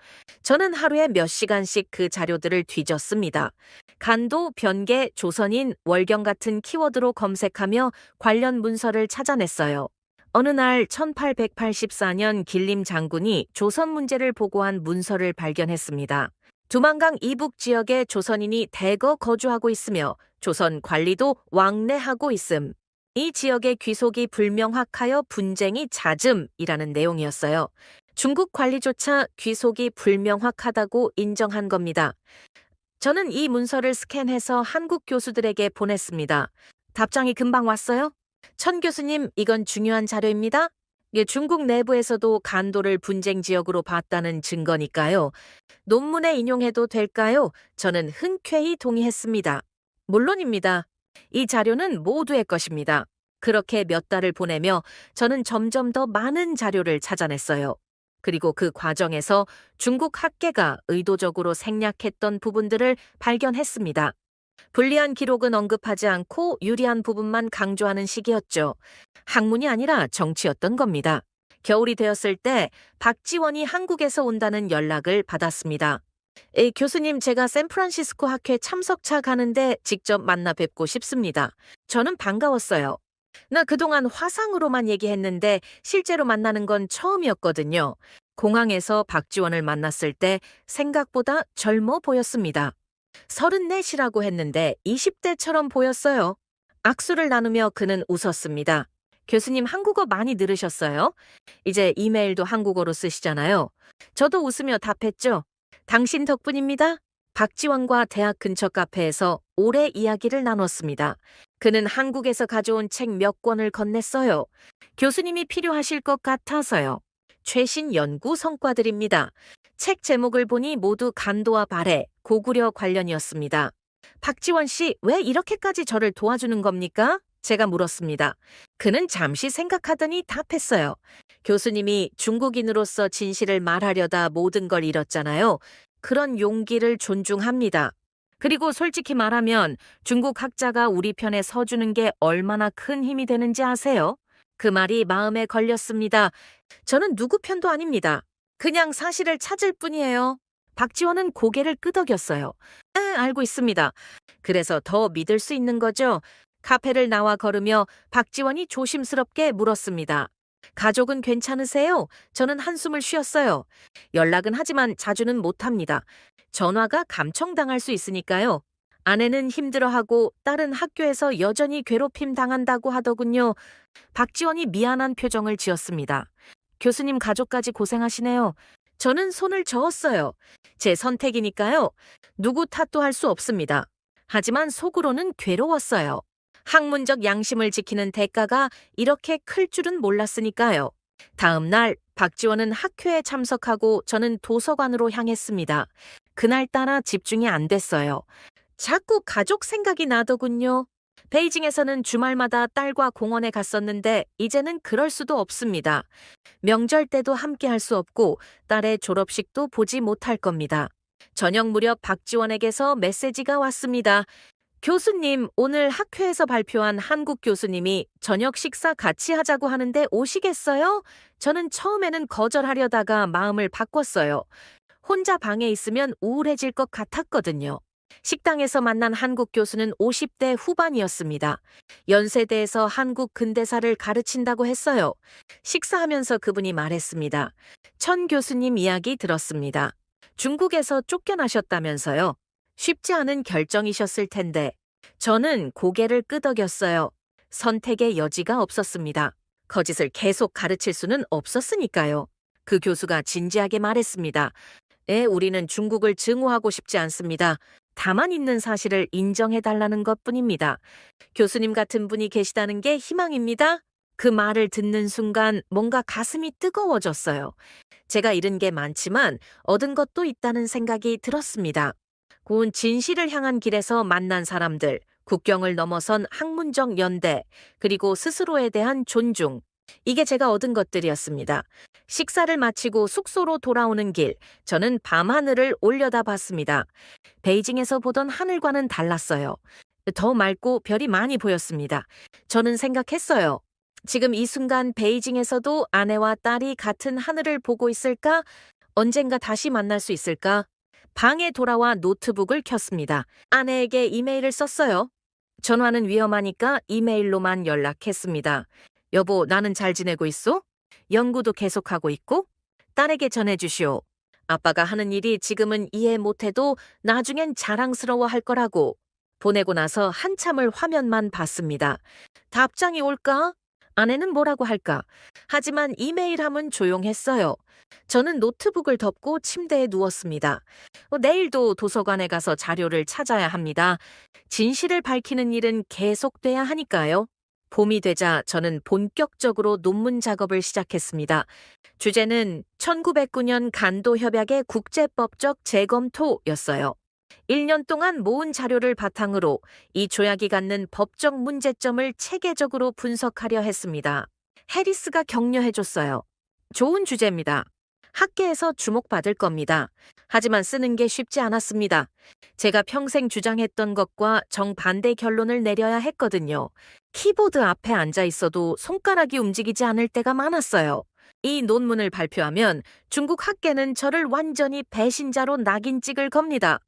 저는 하루에 몇 시간씩 그 자료들을 뒤졌습니다. 간도, 변계, 조선인, 월경 같은 키워드로 검색하며 관련 문서를 찾아냈어요. 어느 날 1884년 길림 장군이 조선 문제를 보고한 문서를 발견했습니다. 두만강 이북 지역에 조선인이 대거 거주하고 있으며 조선 관리도 왕래하고 있음. 이 지역의 귀속이 불명확하여 분쟁이 잦음이라는 내용이었어요. 중국 관리조차 귀속이 불명확하다고 인정한 겁니다. 저는 이 문서를 스캔해서 한국 교수들에게 보냈습니다. 답장이 금방 왔어요? 천 교수님, 이건 중요한 자료입니다. 중국 내부에서도 간도를 분쟁 지역으로 봤다는 증거니까요. 논문에 인용해도 될까요? 저는 흔쾌히 동의했습니다. 물론입니다. 이 자료는 모두의 것입니다. 그렇게 몇 달을 보내며 저는 점점 더 많은 자료를 찾아냈어요. 그리고 그 과정에서 중국 학계가 의도적으로 생략했던 부분들을 발견했습니다. 불리한 기록은 언급하지 않고 유리한 부분만 강조하는 식이었죠. 학문이 아니라 정치였던 겁니다. 겨울이 되었을 때 박지원이 한국에서 온다는 연락을 받았습니다. 교수님, 제가 샌프란시스코 학회 참석차 가는데 직접 만나 뵙고 싶습니다. 저는 반가웠어요. 나 그동안 화상으로만 얘기했는데 실제로 만나는 건 처음이었거든요. 공항에서 박지원을 만났을 때 생각보다 젊어 보였습니다. 34이라고 했는데 20대처럼 보였어요. 악수를 나누며 그는 웃었습니다. 교수님 한국어 많이 늘으셨어요? 이제 이메일도 한국어로 쓰시잖아요. 저도 웃으며 답했죠. 당신 덕분입니다. 박지원과 대학 근처 카페에서 오래 이야기를 나눴습니다. 그는 한국에서 가져온 책 몇 권을 건넸어요. 교수님이 필요하실 것 같아서요. 최신 연구 성과들입니다. 책 제목을 보니 모두 간도와 발해, 고구려 관련이었습니다. 박지원 씨, 왜 이렇게까지 저를 도와주는 겁니까? 제가 물었습니다. 그는 잠시 생각하더니 답했어요. 교수님이 중국인으로서 진실을 말하려다 모든 걸 잃었잖아요. 그런 용기를 존중합니다. 그리고 솔직히 말하면 중국 학자가 우리 편에 서주는 게 얼마나 큰 힘이 되는지 아세요? 그 말이 마음에 걸렸습니다. 저는 누구 편도 아닙니다. 그냥 사실을 찾을 뿐이에요. 박지원은 고개를 끄덕였어요. 알고 있습니다. 그래서 더 믿을 수 있는 거죠? 카페를 나와 걸으며 박지원이 조심스럽게 물었습니다. 가족은 괜찮으세요? 저는 한숨을 쉬었어요. 연락은 하지만 자주는 못합니다. 전화가 감청당할 수 있으니까요. 아내는 힘들어하고 딸은 학교에서 여전히 괴롭힘 당한다고 하더군요. 박지원이 미안한 표정을 지었습니다. 교수님 가족까지 고생하시네요. 저는 손을 저었어요. 제 선택이니까요. 누구 탓도 할 수 없습니다. 하지만 속으로는 괴로웠어요. 학문적 양심을 지키는 대가가 이렇게 클 줄은 몰랐으니까요. 다음 날 박지원은 학회에 참석하고 저는 도서관으로 향했습니다. 그날따라 집중이 안 됐어요. 자꾸 가족 생각이 나더군요. 베이징에서는 주말마다 딸과 공원에 갔었는데 이제는 그럴 수도 없습니다. 명절 때도 함께 할 수 없고 딸의 졸업식도 보지 못할 겁니다. 저녁 무렵 박지원에게서 메시지가 왔습니다. 교수님, 오늘 학회에서 발표한 한국 교수님이 저녁 식사 같이 하자고 하는데 오시겠어요? 저는 처음에는 거절하려다가 마음을 바꿨어요. 혼자 방에 있으면 우울해질 것 같았거든요. 식당에서 만난 한국 교수는 50대 후반이었습니다. 연세대에서 한국 근대사를 가르친다고 했어요. 식사하면서 그분이 말했습니다. 천 교수님 이야기 들었습니다. 중국에서 쫓겨나셨다면서요. 쉽지 않은 결정이셨을 텐데 저는 고개를 끄덕였어요. 선택의 여지가 없었습니다. 거짓을 계속 가르칠 수는 없었으니까요. 그 교수가 진지하게 말했습니다. 우리는 중국을 증오하고 싶지 않습니다. 다만 있는 사실을 인정해달라는 것뿐입니다. 교수님 같은 분이 계시다는 게 희망입니다. 그 말을 듣는 순간 뭔가 가슴이 뜨거워졌어요. 제가 잃은 게 많지만 얻은 것도 있다는 생각이 들었습니다. 고운 진실을 향한 길에서 만난 사람들, 국경을 넘어선 학문적 연대, 그리고 스스로에 대한 존중. 이게 제가 얻은 것들이었습니다. 식사를 마치고 숙소로 돌아오는 길, 저는 밤하늘을 올려다봤습니다. 베이징에서 보던 하늘과는 달랐어요. 더 맑고 별이 많이 보였습니다. 저는 생각했어요. 지금 이 순간 베이징에서도 아내와 딸이 같은 하늘을 보고 있을까? 언젠가 다시 만날 수 있을까? 방에 돌아와 노트북을 켰습니다. 아내에게 이메일을 썼어요. 전화는 위험하니까 이메일로만 연락했습니다. 여보, 나는 잘 지내고 있어? 연구도 계속하고 있고? 딸에게 전해주시오. 아빠가 하는 일이 지금은 이해 못해도 나중엔 자랑스러워 할 거라고. 보내고 나서 한참을 화면만 봤습니다. 답장이 올까? 아내는 뭐라고 할까? 하지만 이메일함은 조용했어요. 저는 노트북을 덮고 침대에 누웠습니다. 내일도 도서관에 가서 자료를 찾아야 합니다. 진실을 밝히는 일은 계속돼야 하니까요. 봄이 되자 저는 본격적으로 논문 작업을 시작했습니다. 주제는 1909년 간도 협약의 국제법적 재검토였어요. 1년 동안 모은 자료를 바탕으로 이 조약이 갖는 법적 문제점을 체계적으로 분석하려 했습니다. 해리스가 격려해줬어요. 좋은 주제입니다. 학계에서 주목받을 겁니다. 하지만 쓰는 게 쉽지 않았습니다. 제가 평생 주장했던 것과 정반대 결론을 내려야 했거든요. 키보드 앞에 앉아 있어도 손가락이 움직이지 않을 때가 많았어요. 이 논문을 발표하면 중국 학계는 저를 완전히 배신자로 낙인 찍을 겁니다.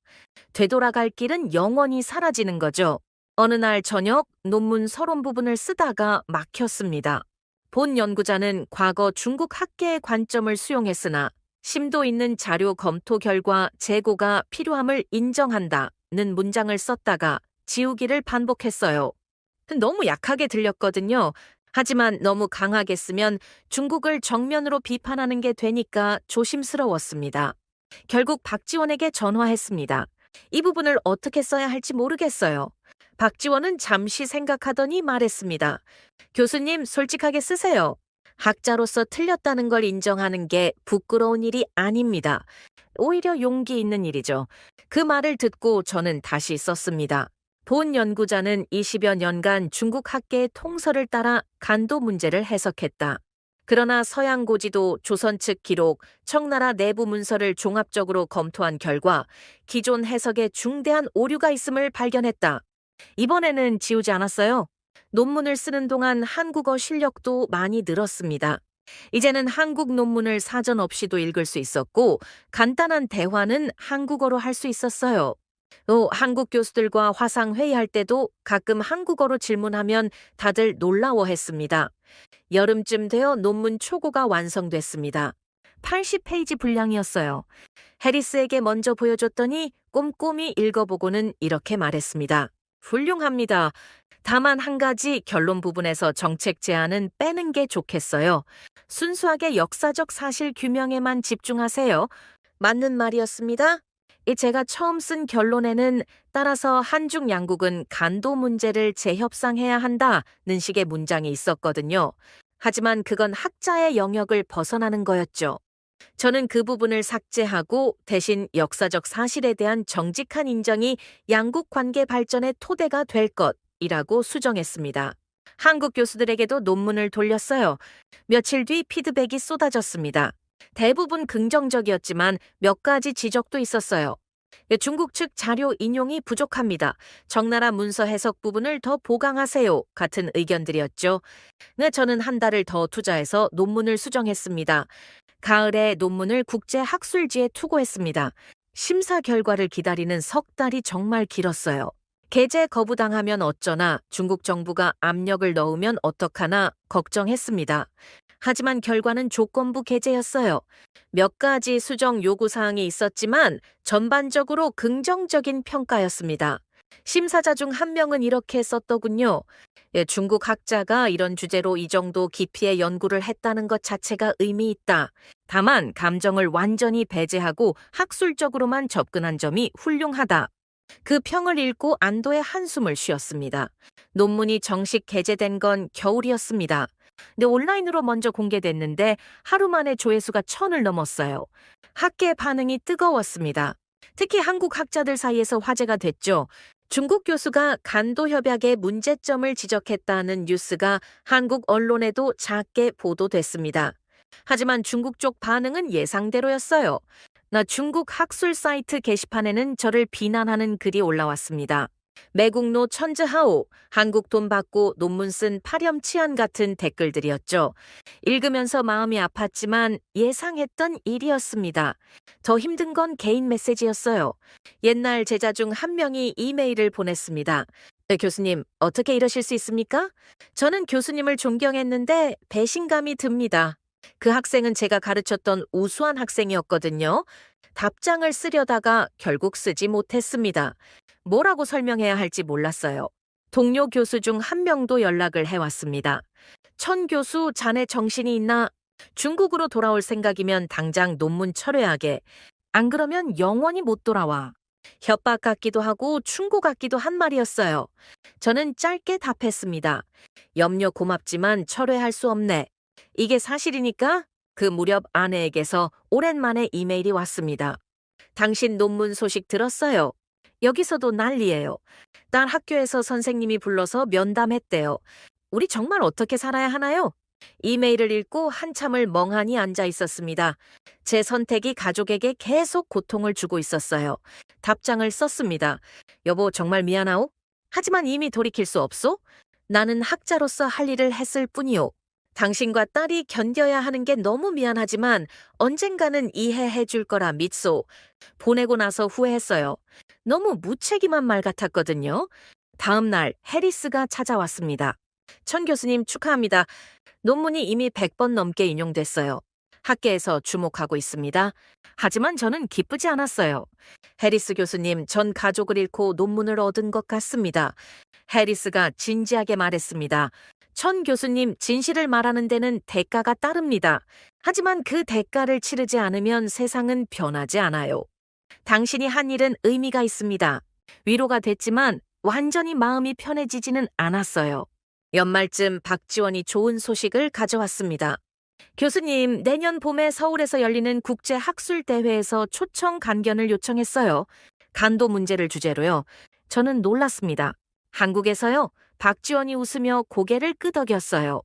되돌아갈 길은 영원히 사라지는 거죠. 어느 날 저녁 논문 서론 부분을 쓰다가 막혔습니다. 본 연구자는 과거 중국 학계의 관점을 수용했으나 심도 있는 자료 검토 결과 재고가 필요함을 인정한다는 문장을 썼다가 지우기를 반복했어요. 너무 약하게 들렸거든요. 하지만 너무 강하게 쓰면 중국을 정면으로 비판하는 게 되니까 조심스러웠습니다. 결국 박지원에게 전화했습니다. 이 부분을 어떻게 써야 할지 모르겠어요. 박지원은 잠시 생각하더니 말했습니다. 교수님, 솔직하게 쓰세요. 학자로서 틀렸다는 걸 인정하는 게 부끄러운 일이 아닙니다. 오히려 용기 있는 일이죠. 그 말을 듣고 저는 다시 썼습니다. 본 연구자는 20여 년간 중국 학계의 통설을 따라 간도 문제를 해석했다. 그러나 서양 고지도, 조선 측 기록, 청나라 내부 문서를 종합적으로 검토한 결과 기존 해석에 중대한 오류가 있음을 발견했다. 이번에는 지우지 않았어요. 논문을 쓰는 동안 한국어 실력도 많이 늘었습니다. 이제는 한국 논문을 사전 없이도 읽을 수 있었고 간단한 대화는 한국어로 할 수 있었어요. 또 한국 교수들과 화상 회의할 때도 가끔 한국어로 질문하면 다들 놀라워했습니다. 여름쯤 되어 논문 초고가 완성됐습니다. 80페이지 분량이었어요. 해리스에게 먼저 보여줬더니 꼼꼼히 읽어보고는 이렇게 말했습니다. 훌륭합니다. 다만 한 가지 결론 부분에서 정책 제안은 빼는 게 좋겠어요. 순수하게 역사적 사실 규명에만 집중하세요. 맞는 말이었습니다. 제가 처음 쓴 결론에는 따라서 한중 양국은 간도 문제를 재협상해야 한다는 식의 문장이 있었거든요. 하지만 그건 학자의 영역을 벗어나는 거였죠. 저는 그 부분을 삭제하고 대신 역사적 사실에 대한 정직한 인정이 양국 관계 발전의 토대가 될 것이라고 수정했습니다. 한국 교수들에게도 논문을 돌렸어요. 며칠 뒤 피드백이 쏟아졌습니다. 대부분 긍정적이었지만 몇 가지 지적도 있었어요. 중국 측 자료 인용이 부족합니다. 적나라 문서 해석 부분을 더 보강하세요. 같은 의견들이었죠. 저는 한 달을 더 투자해서 논문을 수정했습니다. 가을에 논문을 국제학술지에 투고했습니다. 심사 결과를 기다리는 석 달이 정말 길었어요. 게재 거부당하면 어쩌나, 중국 정부가 압력을 넣으면 어떡하나 걱정했습니다. 하지만 결과는 조건부 게재였어요. 몇 가지 수정 요구사항이 있었지만 전반적으로 긍정적인 평가였습니다. 심사자 중 한 명은 이렇게 썼더군요. 중국 학자가 이런 주제로 이 정도 깊이의 연구를 했다는 것 자체가 의미 있다. 다만 감정을 완전히 배제하고 학술적으로만 접근한 점이 훌륭하다. 그 평을 읽고 안도의 한숨을 쉬었습니다. 논문이 정식 게재된 건 겨울이었습니다. 근데 온라인으로 먼저 공개됐는데 하루 만에 조회수가 1000을 넘었어요. 학계 반응이 뜨거웠습니다. 특히 한국 학자들 사이에서 화제가 됐죠. 중국 교수가 간도 협약의 문제점을 지적했다는 뉴스가 한국 언론에도 작게 보도됐습니다. 하지만 중국 쪽 반응은 예상대로였어요. 중국 학술 사이트 게시판에는 저를 비난하는 글이 올라왔습니다. 매국노 천즈하오, 한국 돈 받고 논문 쓴 파렴치한 같은 댓글들이었죠. 읽으면서 마음이 아팠지만 예상했던 일이었습니다. 더 힘든 건 개인 메시지였어요. 옛날 제자 중 한 명이 이메일을 보냈습니다. 네, 교수님, 어떻게 이러실 수 있습니까? 저는 교수님을 존경했는데 배신감이 듭니다. 그 학생은 제가 가르쳤던 우수한 학생이었거든요. 답장을 쓰려다가 결국 쓰지 못했습니다. 뭐라고 설명해야 할지 몰랐어요. 동료 교수 중 한 명도 연락을 해왔습니다. 천 교수, 자네 정신이 있나? 중국으로 돌아올 생각이면 당장 논문 철회하게. 안 그러면 영원히 못 돌아와. 협박 같기도 하고 충고 같기도 한 말이었어요. 저는 짧게 답했습니다. 염려 고맙지만 철회할 수 없네. 이게 사실이니까? 그 무렵 아내에게서 오랜만에 이메일이 왔습니다. 당신 논문 소식 들었어요. 여기서도 난리예요. 딸 학교에서 선생님이 불러서 면담했대요. 우리 정말 어떻게 살아야 하나요? 이메일을 읽고 한참을 멍하니 앉아 있었습니다. 제 선택이 가족에게 계속 고통을 주고 있었어요. 답장을 썼습니다. 여보, 정말 미안하오? 하지만 이미 돌이킬 수 없소? 나는 학자로서 할 일을 했을 뿐이오. 당신과 딸이 견뎌야 하는 게 너무 미안하지만 언젠가는 이해해 줄 거라 믿소. 보내고 나서 후회했어요. 너무 무책임한 말 같았거든요. 다음 날 해리스가 찾아왔습니다. 천 교수님 축하합니다. 논문이 이미 100번 넘게 인용됐어요. 학계에서 주목하고 있습니다. 하지만 저는 기쁘지 않았어요. 해리스 교수님, 전 가족을 잃고 논문을 얻은 것 같습니다. 해리스가 진지하게 말했습니다. 천 교수님, 진실을 말하는 데는 대가가 따릅니다. 하지만 그 대가를 치르지 않으면 세상은 변하지 않아요. 당신이 한 일은 의미가 있습니다. 위로가 됐지만 완전히 마음이 편해지지는 않았어요. 연말쯤 박지원이 좋은 소식을 가져왔습니다. 교수님, 내년 봄에 서울에서 열리는 국제학술대회에서 초청 간견을 요청했어요. 간도 문제를 주제로요. 저는 놀랐습니다. 한국에서요? 박지원이 웃으며 고개를 끄덕였어요.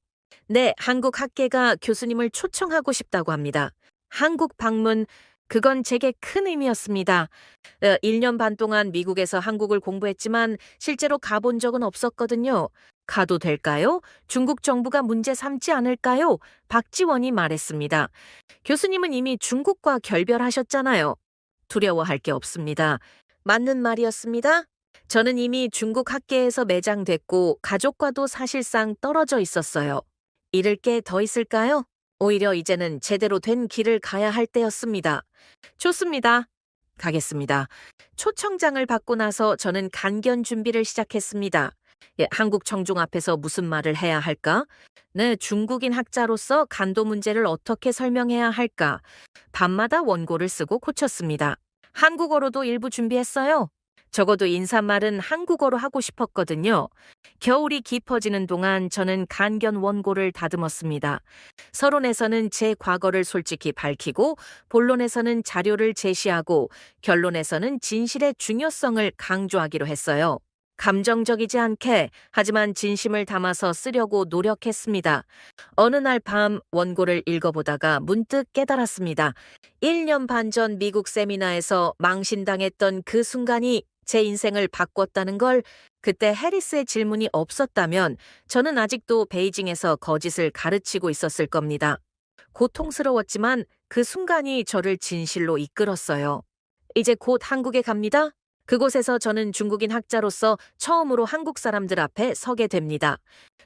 네, 한국 학계가 교수님을 초청하고 싶다고 합니다. 한국 방문, 그건 제게 큰 의미였습니다. 1년 반 동안 미국에서 한국을 공부했지만 실제로 가본 적은 없었거든요. 가도 될까요? 중국 정부가 문제 삼지 않을까요? 박지원이 말했습니다. 교수님은 이미 중국과 결별하셨잖아요. 두려워할 게 없습니다. 맞는 말이었습니다. 저는 이미 중국 학계에서 매장됐고 가족과도 사실상 떨어져 있었어요. 잃을 게 더 있을까요? 오히려 이제는 제대로 된 길을 가야 할 때였습니다. 좋습니다. 가겠습니다. 초청장을 받고 나서 저는 간견 준비를 시작했습니다. 한국 청중 앞에서 무슨 말을 해야 할까? 네, 중국인 학자로서 간도 문제를 어떻게 설명해야 할까? 밤마다 원고를 쓰고 고쳤습니다. 한국어로도 일부 준비했어요. 적어도 인사말은 한국어로 하고 싶었거든요. 겨울이 깊어지는 동안 저는 간견 원고를 다듬었습니다. 서론에서는 제 과거를 솔직히 밝히고, 본론에서는 자료를 제시하고, 결론에서는 진실의 중요성을 강조하기로 했어요. 감정적이지 않게, 하지만 진심을 담아서 쓰려고 노력했습니다. 어느 날 밤 원고를 읽어보다가 문득 깨달았습니다. 1년 반 전 미국 세미나에서 망신당했던 그 순간이 제 인생을 바꿨다는 걸, 그때 해리스의 질문이 없었다면 저는 아직도 베이징에서 거짓을 가르치고 있었을 겁니다. 고통스러웠지만 그 순간이 저를 진실로 이끌었어요. 이제 곧 한국에 갑니다. 그곳에서 저는 중국인 학자로서 처음으로 한국 사람들 앞에 서게 됩니다.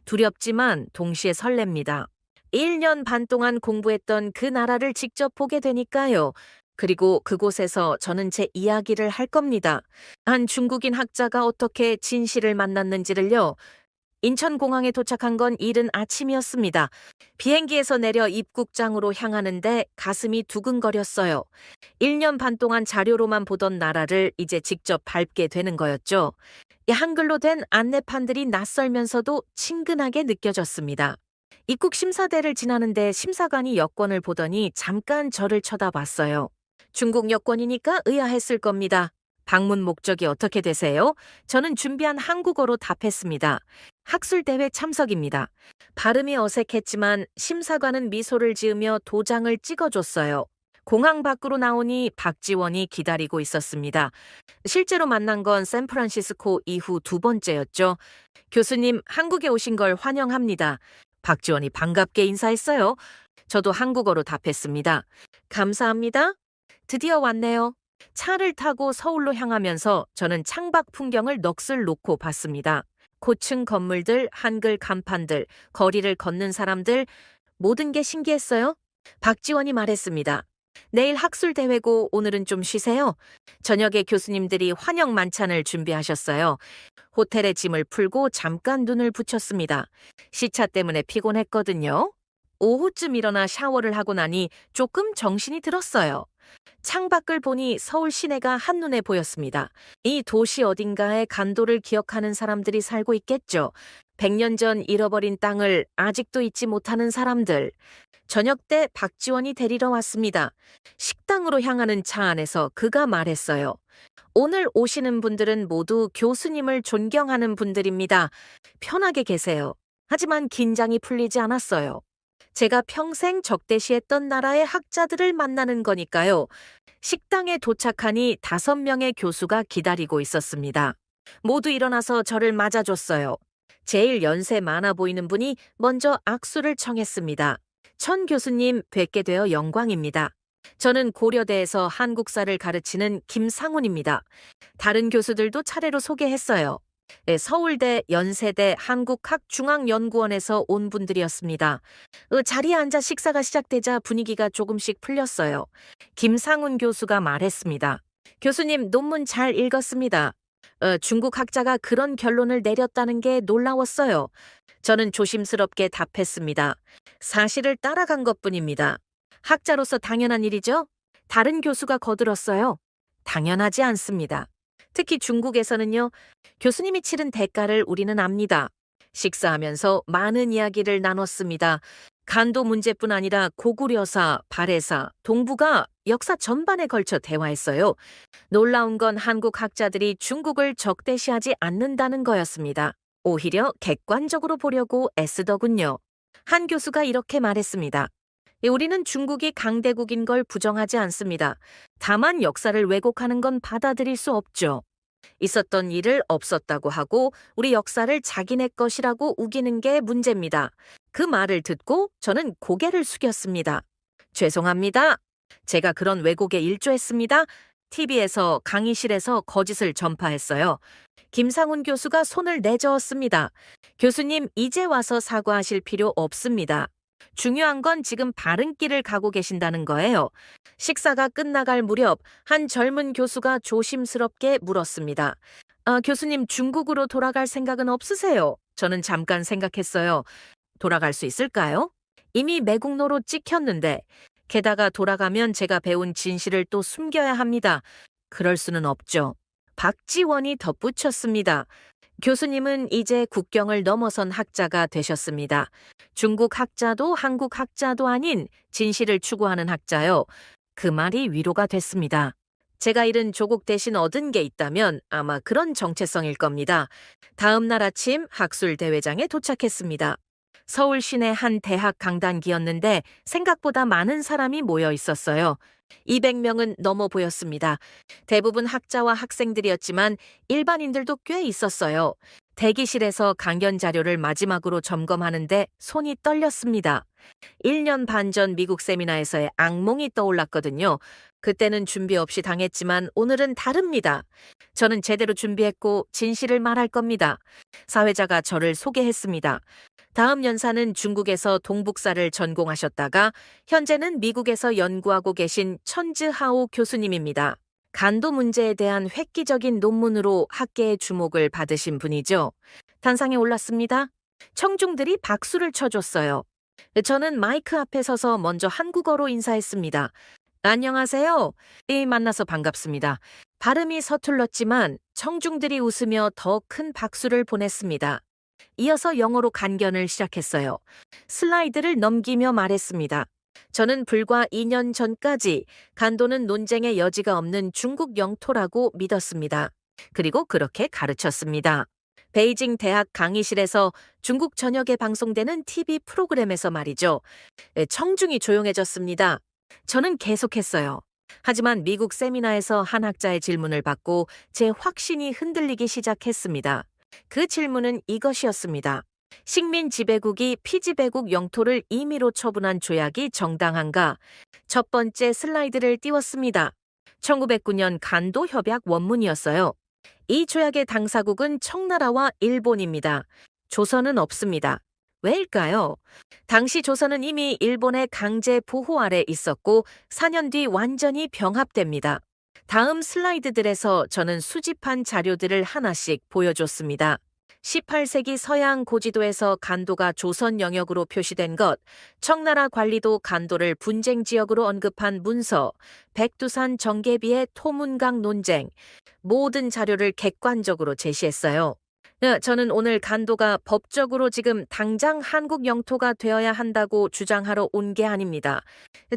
두렵지만 동시에 설렙니다. 1년 반 동안 공부했던 그 나라를 직접 보게 되니까요. 그리고 그곳에서 저는 제 이야기를 할 겁니다. 한 중국인 학자가 어떻게 진실을 만났는지를요. 인천공항에 도착한 건 이른 아침이었습니다. 비행기에서 내려 입국장으로 향하는데 가슴이 두근거렸어요. 1년 반 동안 자료로만 보던 나라를 이제 직접 밟게 되는 거였죠. 한글로 된 안내판들이 낯설면서도 친근하게 느껴졌습니다. 입국 심사대를 지나는데 심사관이 여권을 보더니 잠깐 저를 쳐다봤어요. 중국 여권이니까 의아했을 겁니다. 방문 목적이 어떻게 되세요? 저는 준비한 한국어로 답했습니다. 학술대회 참석입니다. 발음이 어색했지만 심사관은 미소를 지으며 도장을 찍어줬어요. 공항 밖으로 나오니 박지원이 기다리고 있었습니다. 실제로 만난 건 샌프란시스코 이후 2번째였죠. 교수님, 한국에 오신 걸 환영합니다. 박지원이 반갑게 인사했어요. 저도 한국어로 답했습니다. 감사합니다. 드디어 왔네요. 차를 타고 서울로 향하면서 저는 창밖 풍경을 넋을 놓고 봤습니다. 고층 건물들, 한글 간판들, 거리를 걷는 사람들, 모든 게 신기했어요. 박지원이 말했습니다. 내일 학술대회고 오늘은 좀 쉬세요. 저녁에 교수님들이 환영 만찬을 준비하셨어요. 호텔에 짐을 풀고 잠깐 눈을 붙였습니다. 시차 때문에 피곤했거든요. 오후쯤 일어나 샤워를 하고 나니 조금 정신이 들었어요. 창밖을 보니 서울 시내가 한눈에 보였습니다. 이 도시 어딘가에 간도를 기억하는 사람들이 살고 있겠죠. 100년 전 잃어버린 땅을 아직도 잊지 못하는 사람들. 저녁 때 박지원이 데리러 왔습니다. 식당으로 향하는 차 안에서 그가 말했어요. 오늘 오시는 분들은 모두 교수님을 존경하는 분들입니다. 편하게 계세요. 하지만 긴장이 풀리지 않았어요. 제가 평생 적대시했던 나라의 학자들을 만나는 거니까요. 식당에 도착하니 5명의 교수가 기다리고 있었습니다. 모두 일어나서 저를 맞아줬어요. 제일 연세 많아 보이는 분이 먼저 악수를 청했습니다. 천 교수님, 뵙게 되어 영광입니다. 저는 고려대에서 한국사를 가르치는 김상훈입니다. 다른 교수들도 차례로 소개했어요. 서울대, 연세대, 한국학중앙연구원에서 온 분들이었습니다. 자리에 앉아 식사가 시작되자 분위기가 조금씩 풀렸어요. 김상훈 교수가 말했습니다. 교수님, 논문 잘 읽었습니다. 중국 학자가 그런 결론을 내렸다는 게 놀라웠어요. 저는 조심스럽게 답했습니다. 사실을 따라간 것뿐입니다. 학자로서 당연한 일이죠? 다른 교수가 거들었어요. 당연하지 않습니다. 특히 중국에서는요, 교수님이 치른 대가를 우리는 압니다. 식사하면서 많은 이야기를 나눴습니다. 간도 문제뿐 아니라 고구려사, 발해사, 동북아 역사 전반에 걸쳐 대화했어요. 놀라운 건 한국 학자들이 중국을 적대시하지 않는다는 거였습니다. 오히려 객관적으로 보려고 애쓰더군요. 한 교수가 이렇게 말했습니다. 우리는 중국이 강대국인 걸 부정하지 않습니다. 다만 역사를 왜곡하는 건 받아들일 수 없죠. 있었던 일을 없었다고 하고 우리 역사를 자기네 것이라고 우기는 게 문제입니다. 그 말을 듣고 저는 고개를 숙였습니다. 죄송합니다. 제가 그런 왜곡에 일조했습니다. TV에서 강의실에서 거짓을 전파했어요. 김상훈 교수가 손을 내저었습니다. 교수님, 이제 와서 사과하실 필요 없습니다. 중요한 건 지금 바른 길을 가고 계신다는 거예요. 식사가 끝나갈 무렵 한 젊은 교수가 조심스럽게 물었습니다. 교수님, 중국으로 돌아갈 생각은 없으세요? 저는 잠깐 생각했어요. 돌아갈 수 있을까요? 이미 매국노로 찍혔는데, 게다가 돌아가면 제가 배운 진실을 또 숨겨야 합니다. 그럴 수는 없죠. 박지원이 덧붙였습니다. 교수님은 이제 국경을 넘어선 학자가 되셨습니다. 중국 학자도 한국 학자도 아닌 진실을 추구하는 학자요. 그 말이 위로가 됐습니다. 제가 잃은 조국 대신 얻은 게 있다면 아마 그런 정체성일 겁니다. 다음 날 아침 학술대회장에 도착했습니다. 서울 시내 한 대학 강단기였는데 생각보다 많은 사람이 모여 있었어요. 200명은 넘어 보였습니다. 대부분 학자와 학생들이었지만 일반인들도 꽤 있었어요. 대기실에서 강연 자료를 마지막으로 점검하는데 손이 떨렸습니다. 1년 반 전 미국 세미나에서의 악몽이 떠올랐거든요. 그때는 준비 없이 당했지만 오늘은 다릅니다. 저는 제대로 준비했고 진실을 말할 겁니다. 사회자가 저를 소개했습니다. 다음 연사는 중국에서 동북사를 전공하셨다가 현재는 미국에서 연구하고 계신 천즈하오 교수님입니다. 간도 문제에 대한 획기적인 논문으로 학계의 주목을 받으신 분이죠. 단상에 올랐습니다. 청중들이 박수를 쳐줬어요. 저는 마이크 앞에 서서 먼저 한국어로 인사했습니다. 안녕하세요. 만나서 반갑습니다. 발음이 서툴렀지만 청중들이 웃으며 더 큰 박수를 보냈습니다. 이어서 영어로 간견을 시작했어요. 슬라이드를 넘기며 말했습니다. 저는 불과 2년 전까지 간도는 논쟁의 여지가 없는 중국 영토라고 믿었습니다. 그리고 그렇게 가르쳤습니다. 베이징 대학 강의실에서 중국 저녁에 방송되는 TV 프로그램에서 말이죠. 청중이 조용해졌습니다. 저는 계속했어요. 하지만 미국 세미나에서 한 학자의 질문을 받고 제 확신이 흔들리기 시작했습니다. 그 질문은 이것이었습니다. 식민 지배국이 피지배국 영토를 임의로 처분한 조약이 정당한가? 첫 번째 슬라이드를 띄웠습니다. 1909년 간도 협약 원문이었어요. 이 조약의 당사국은 청나라와 일본입니다. 조선은 없습니다. 왜일까요? 당시 조선은 이미 일본의 강제 보호 아래 있었고 4년 뒤 완전히 병합됩니다. 다음 슬라이드들에서 저는 수집한 자료들을 하나씩 보여줬습니다. 18세기 서양 고지도에서 간도가 조선 영역으로 표시된 것, 청나라 관리도 간도를 분쟁 지역으로 언급한 문서, 백두산 정계비의 토문강 논쟁, 모든 자료를 객관적으로 제시했어요. 저는 오늘 간도가 법적으로 지금 당장 한국 영토가 되어야 한다고 주장하러 온 게 아닙니다.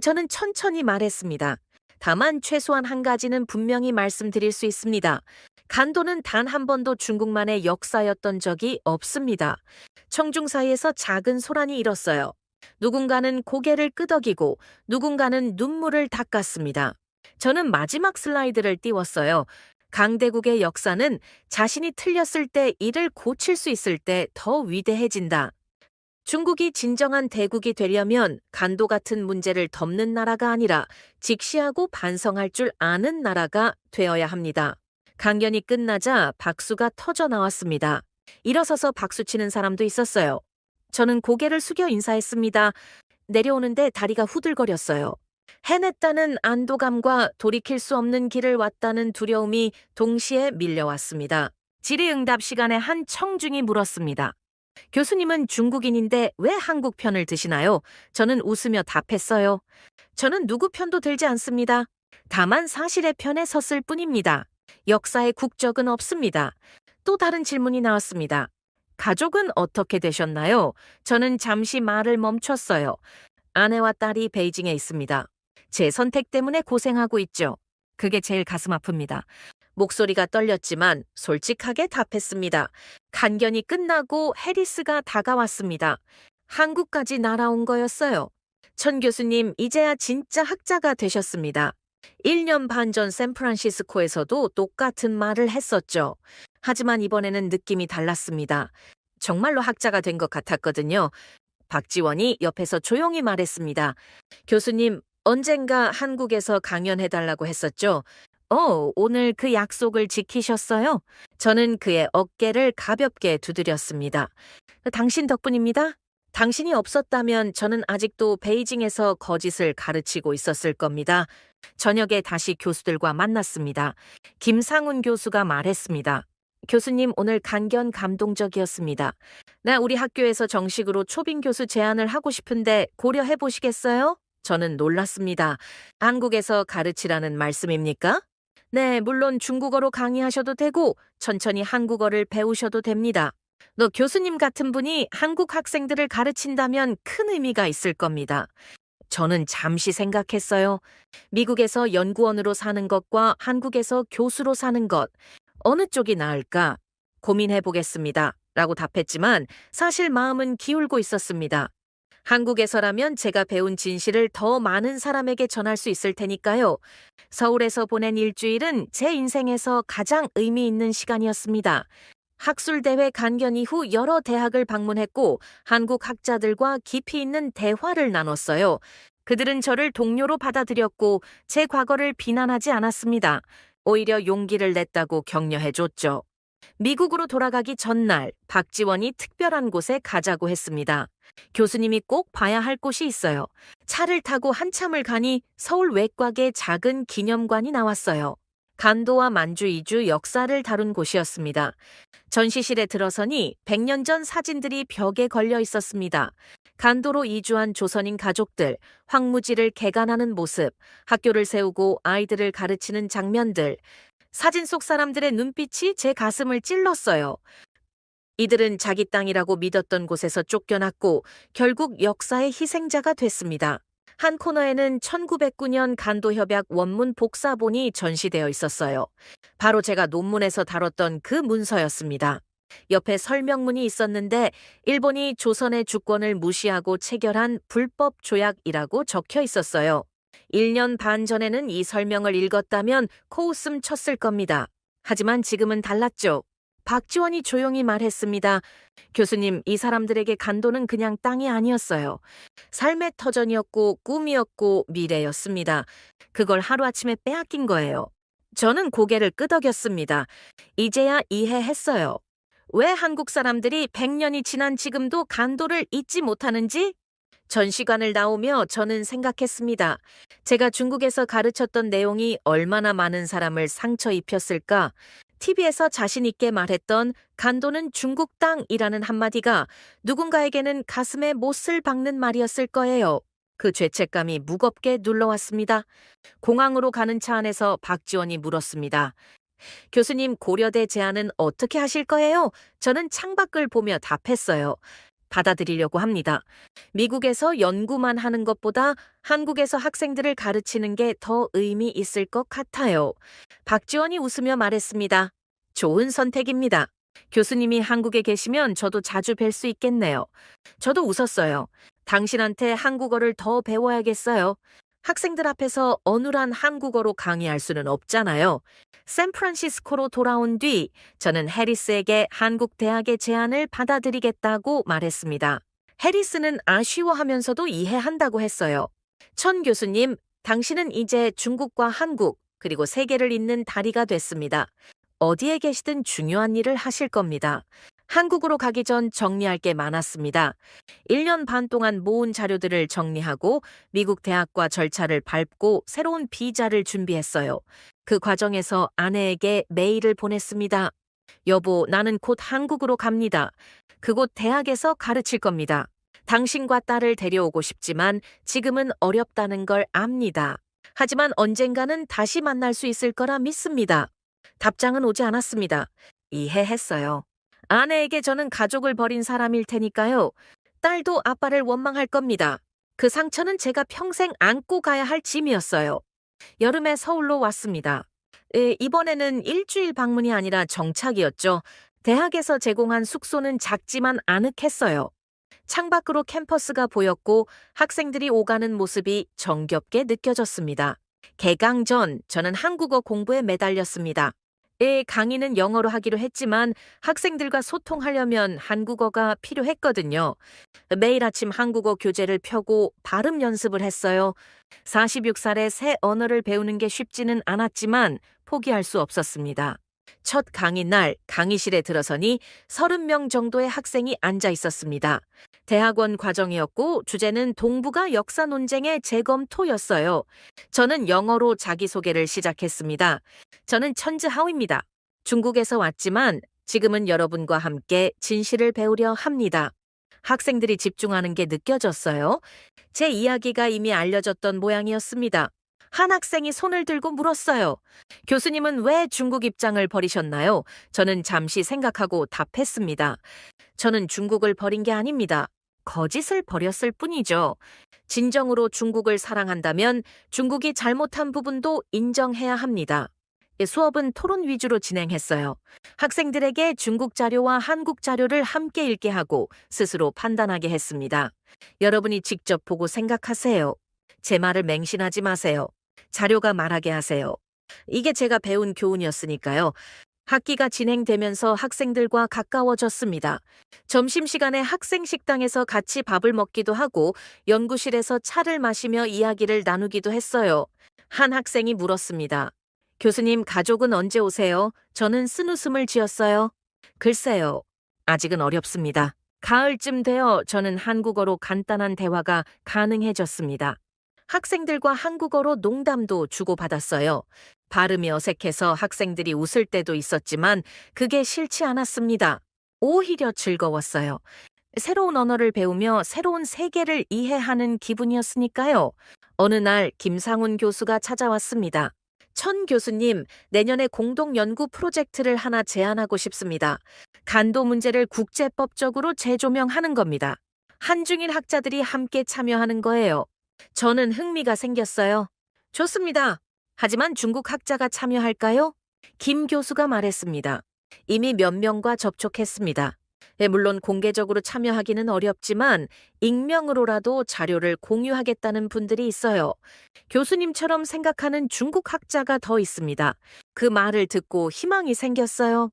저는 천천히 말했습니다. 다만 최소한 한 가지는 분명히 말씀드릴 수 있습니다. 간도는 단 한 번도 중국만의 역사였던 적이 없습니다. 청중 사이에서 작은 소란이 일었어요. 누군가는 고개를 끄덕이고 누군가는 눈물을 닦았습니다. 저는 마지막 슬라이드를 띄웠어요. 강대국의 역사는 자신이 틀렸을 때 이를 고칠 수 있을 때 더 위대해진다. 중국이 진정한 대국이 되려면 간도 같은 문제를 덮는 나라가 아니라 직시하고 반성할 줄 아는 나라가 되어야 합니다. 강연이 끝나자 박수가 터져 나왔습니다. 일어서서 박수치는 사람도 있었어요. 저는 고개를 숙여 인사했습니다. 내려오는데 다리가 후들거렸어요. 해냈다는 안도감과 돌이킬 수 없는 길을 왔다는 두려움이 동시에 밀려왔습니다. 질의응답 시간에 한 청중이 물었습니다. 교수님은 중국인인데 왜 한국 편을 드시나요? 저는 웃으며 답했어요. 저는 누구 편도 들지 않습니다. 다만 사실의 편에 섰을 뿐입니다. 역사의 국적은 없습니다. 또 다른 질문이 나왔습니다. 가족은 어떻게 되셨나요? 저는 잠시 말을 멈췄어요. 아내와 딸이 베이징에 있습니다. 제 선택 때문에 고생하고 있죠. 그게 제일 가슴 아픕니다. 목소리가 떨렸지만 솔직하게 답했습니다. 간견이 끝나고 해리스가 다가왔습니다. 한국까지 날아온 거였어요. 천 교수님, 이제야 진짜 학자가 되셨습니다. 1년 반 전 샌프란시스코에서도 똑같은 말을 했었죠. 하지만 이번에는 느낌이 달랐습니다. 정말로 학자가 된 것 같았거든요. 박지원이 옆에서 조용히 말했습니다. 교수님, 언젠가 한국에서 강연해달라고 했었죠? 오늘 그 약속을 지키셨어요? 저는 그의 어깨를 가볍게 두드렸습니다. 당신 덕분입니다. 당신이 없었다면 저는 아직도 베이징에서 거짓을 가르치고 있었을 겁니다. 저녁에 다시 교수들과 만났습니다. 김상훈 교수가 말했습니다. 교수님, 오늘 간견 감동적이었습니다. 나 우리 학교에서 정식으로 초빙 교수 제안을 하고 싶은데 고려해 보시겠어요? 저는 놀랐습니다. 한국에서 가르치라는 말씀입니까? 네, 물론 중국어로 강의하셔도 되고 천천히 한국어를 배우셔도 됩니다. 너 교수님 같은 분이 한국 학생들을 가르친다면 큰 의미가 있을 겁니다. 저는 잠시 생각했어요. 미국에서 연구원으로 사는 것과 한국에서 교수로 사는 것, 어느 쪽이 나을까? 고민해 보겠습니다. 라고 답했지만 사실 마음은 기울고 있었습니다. 한국에서라면 제가 배운 진실을 더 많은 사람에게 전할 수 있을 테니까요. 서울에서 보낸 일주일은 제 인생에서 가장 의미 있는 시간이었습니다. 학술대회 간견 이후 여러 대학을 방문했고 한국 학자들과 깊이 있는 대화를 나눴어요. 그들은 저를 동료로 받아들였고 제 과거를 비난하지 않았습니다. 오히려 용기를 냈다고 격려해줬죠. 미국으로 돌아가기 전날 박지원이 특별한 곳에 가자고 했습니다. 교수님이 꼭 봐야 할 곳이 있어요. 차를 타고 한참을 가니 서울 외곽의 작은 기념관이 나왔어요. 간도와 만주 이주 역사를 다룬 곳이었습니다. 전시실에 들어서니 100년 전 사진들이 벽에 걸려 있었습니다. 간도로 이주한 조선인 가족들, 황무지를 개간하는 모습, 학교를 세우고 아이들을 가르치는 장면들, 사진 속 사람들의 눈빛이 제 가슴을 찔렀어요. 이들은 자기 땅이라고 믿었던 곳에서 쫓겨났고 결국 역사의 희생자가 됐습니다. 한 코너에는 1909년 간도협약 원문 복사본이 전시되어 있었어요. 바로 제가 논문에서 다뤘던 그 문서였습니다. 옆에 설명문이 있었는데 일본이 조선의 주권을 무시하고 체결한 불법 조약이라고 적혀 있었어요. 1년 반 전에는 이 설명을 읽었다면 코웃음 쳤을 겁니다. 하지만 지금은 달랐죠. 박지원이 조용히 말했습니다. 교수님, 이 사람들에게 간도는 그냥 땅이 아니었어요. 삶의 터전이었고 꿈이었고 미래였습니다. 그걸 하루아침에 빼앗긴 거예요. 저는 고개를 끄덕였습니다. 이제야 이해했어요. 왜 한국 사람들이 100년이 지난 지금도 간도를 잊지 못하는지? 전시관을 나오며 저는 생각했습니다. 제가 중국에서 가르쳤던 내용이 얼마나 많은 사람을 상처 입혔을까? TV에서 자신 있게 말했던 간도는 중국 땅이라는 한마디가 누군가에게는 가슴에 못을 박는 말이었을 거예요. 그 죄책감이 무겁게 눌러왔습니다. 공항으로 가는 차 안에서 박지원이 물었습니다. 교수님, 고려대 제안은 어떻게 하실 거예요? 저는 창밖을 보며 답했어요. 받아들이려고 합니다. 미국에서 연구만 하는 것보다 한국에서 학생들을 가르치는 게 더 의미 있을 것 같아요. 박지원이 웃으며 말했습니다. 좋은 선택입니다. 교수님이 한국에 계시면 저도 자주 뵐 수 있겠네요. 저도 웃었어요. 당신한테 한국어를 더 배워야겠어요. 학생들 앞에서 어눌한 한국어로 강의할 수는 없잖아요. 샌프란시스코로 돌아온 뒤 저는 해리스에게 한국 대학의 제안을 받아들이겠다고 말했습니다. 해리스는 아쉬워하면서도 이해한다고 했어요. 천 교수님, 당신은 이제 중국과 한국, 그리고 세계를 잇는 다리가 됐습니다. 어디에 계시든 중요한 일을 하실 겁니다. 한국으로 가기 전 정리할 게 많았습니다. 1년 반 동안 모은 자료들을 정리하고 미국 대학과 절차를 밟고 새로운 비자를 준비했어요. 그 과정에서 아내에게 메일을 보냈습니다. 여보, 나는 곧 한국으로 갑니다. 그곳 대학에서 가르칠 겁니다. 당신과 딸을 데려오고 싶지만 지금은 어렵다는 걸 압니다. 하지만 언젠가는 다시 만날 수 있을 거라 믿습니다. 답장은 오지 않았습니다. 이해했어요. 아내에게 저는 가족을 버린 사람일 테니까요. 딸도 아빠를 원망할 겁니다. 그 상처는 제가 평생 안고 가야 할 짐이었어요. 여름에 서울로 왔습니다. 이번에는 일주일 방문이 아니라 정착이었죠. 대학에서 제공한 숙소는 작지만 아늑했어요. 창밖으로 캠퍼스가 보였고 학생들이 오가는 모습이 정겹게 느껴졌습니다. 개강 전 저는 한국어 공부에 매달렸습니다. 강의는 영어로 하기로 했지만 학생들과 소통하려면 한국어가 필요했거든요. 매일 아침 한국어 교재를 펴고 발음 연습을 했어요. 46살에 새 언어를 배우는 게 쉽지는 않았지만 포기할 수 없었습니다. 첫 강의 날 강의실에 들어서니 30명 정도의 학생이 앉아 있었습니다. 대학원 과정이었고 주제는 동북아 역사 논쟁의 재검토였어요. 저는 영어로 자기소개를 시작했습니다. 저는 천즈하오입니다. 중국에서 왔지만 지금은 여러분과 함께 진실을 배우려 합니다. 학생들이 집중하는 게 느껴졌어요. 제 이야기가 이미 알려졌던 모양이었습니다. 한 학생이 손을 들고 물었어요. 교수님은 왜 중국 입장을 버리셨나요? 저는 잠시 생각하고 답했습니다. 저는 중국을 버린 게 아닙니다. 거짓을 버렸을 뿐이죠. 진정으로 중국을 사랑한다면 중국이 잘못한 부분도 인정해야 합니다. 수업은 토론 위주로 진행했어요. 학생들에게 중국 자료와 한국 자료를 함께 읽게 하고 스스로 판단하게 했습니다. 여러분이 직접 보고 생각하세요. 제 말을 맹신하지 마세요. 자료가 말하게 하세요. 이게 제가 배운 교훈이었으니까요. 학기가 진행되면서 학생들과 가까워졌습니다. 점심시간에 학생 식당에서 같이 밥을 먹기도 하고 연구실에서 차를 마시며 이야기를 나누기도 했어요. 한 학생이 물었습니다. 교수님, 가족은 언제 오세요? 저는 쓴웃음을 지었어요. 글쎄요. 아직은 어렵습니다. 가을쯤 되어 저는 한국어로 간단한 대화가 가능해졌습니다. 학생들과 한국어로 농담도 주고받았어요. 발음이 어색해서 학생들이 웃을 때도 있었지만 그게 싫지 않았습니다. 오히려 즐거웠어요. 새로운 언어를 배우며 새로운 세계를 이해하는 기분이었으니까요. 어느 날 김상훈 교수가 찾아왔습니다. 천 교수님, 내년에 공동 연구 프로젝트를 하나 제안하고 싶습니다. 간도 문제를 국제법적으로 재조명하는 겁니다. 한중일 학자들이 함께 참여하는 거예요. 저는 흥미가 생겼어요. 좋습니다. 하지만 중국 학자가 참여할까요? 김 교수가 말했습니다. 이미 몇 명과 접촉했습니다. 물론 공개적으로 참여하기는 어렵지만 익명으로라도 자료를 공유하겠다는 분들이 있어요. 교수님처럼 생각하는 중국 학자가 더 있습니다. 그 말을 듣고 희망이 생겼어요.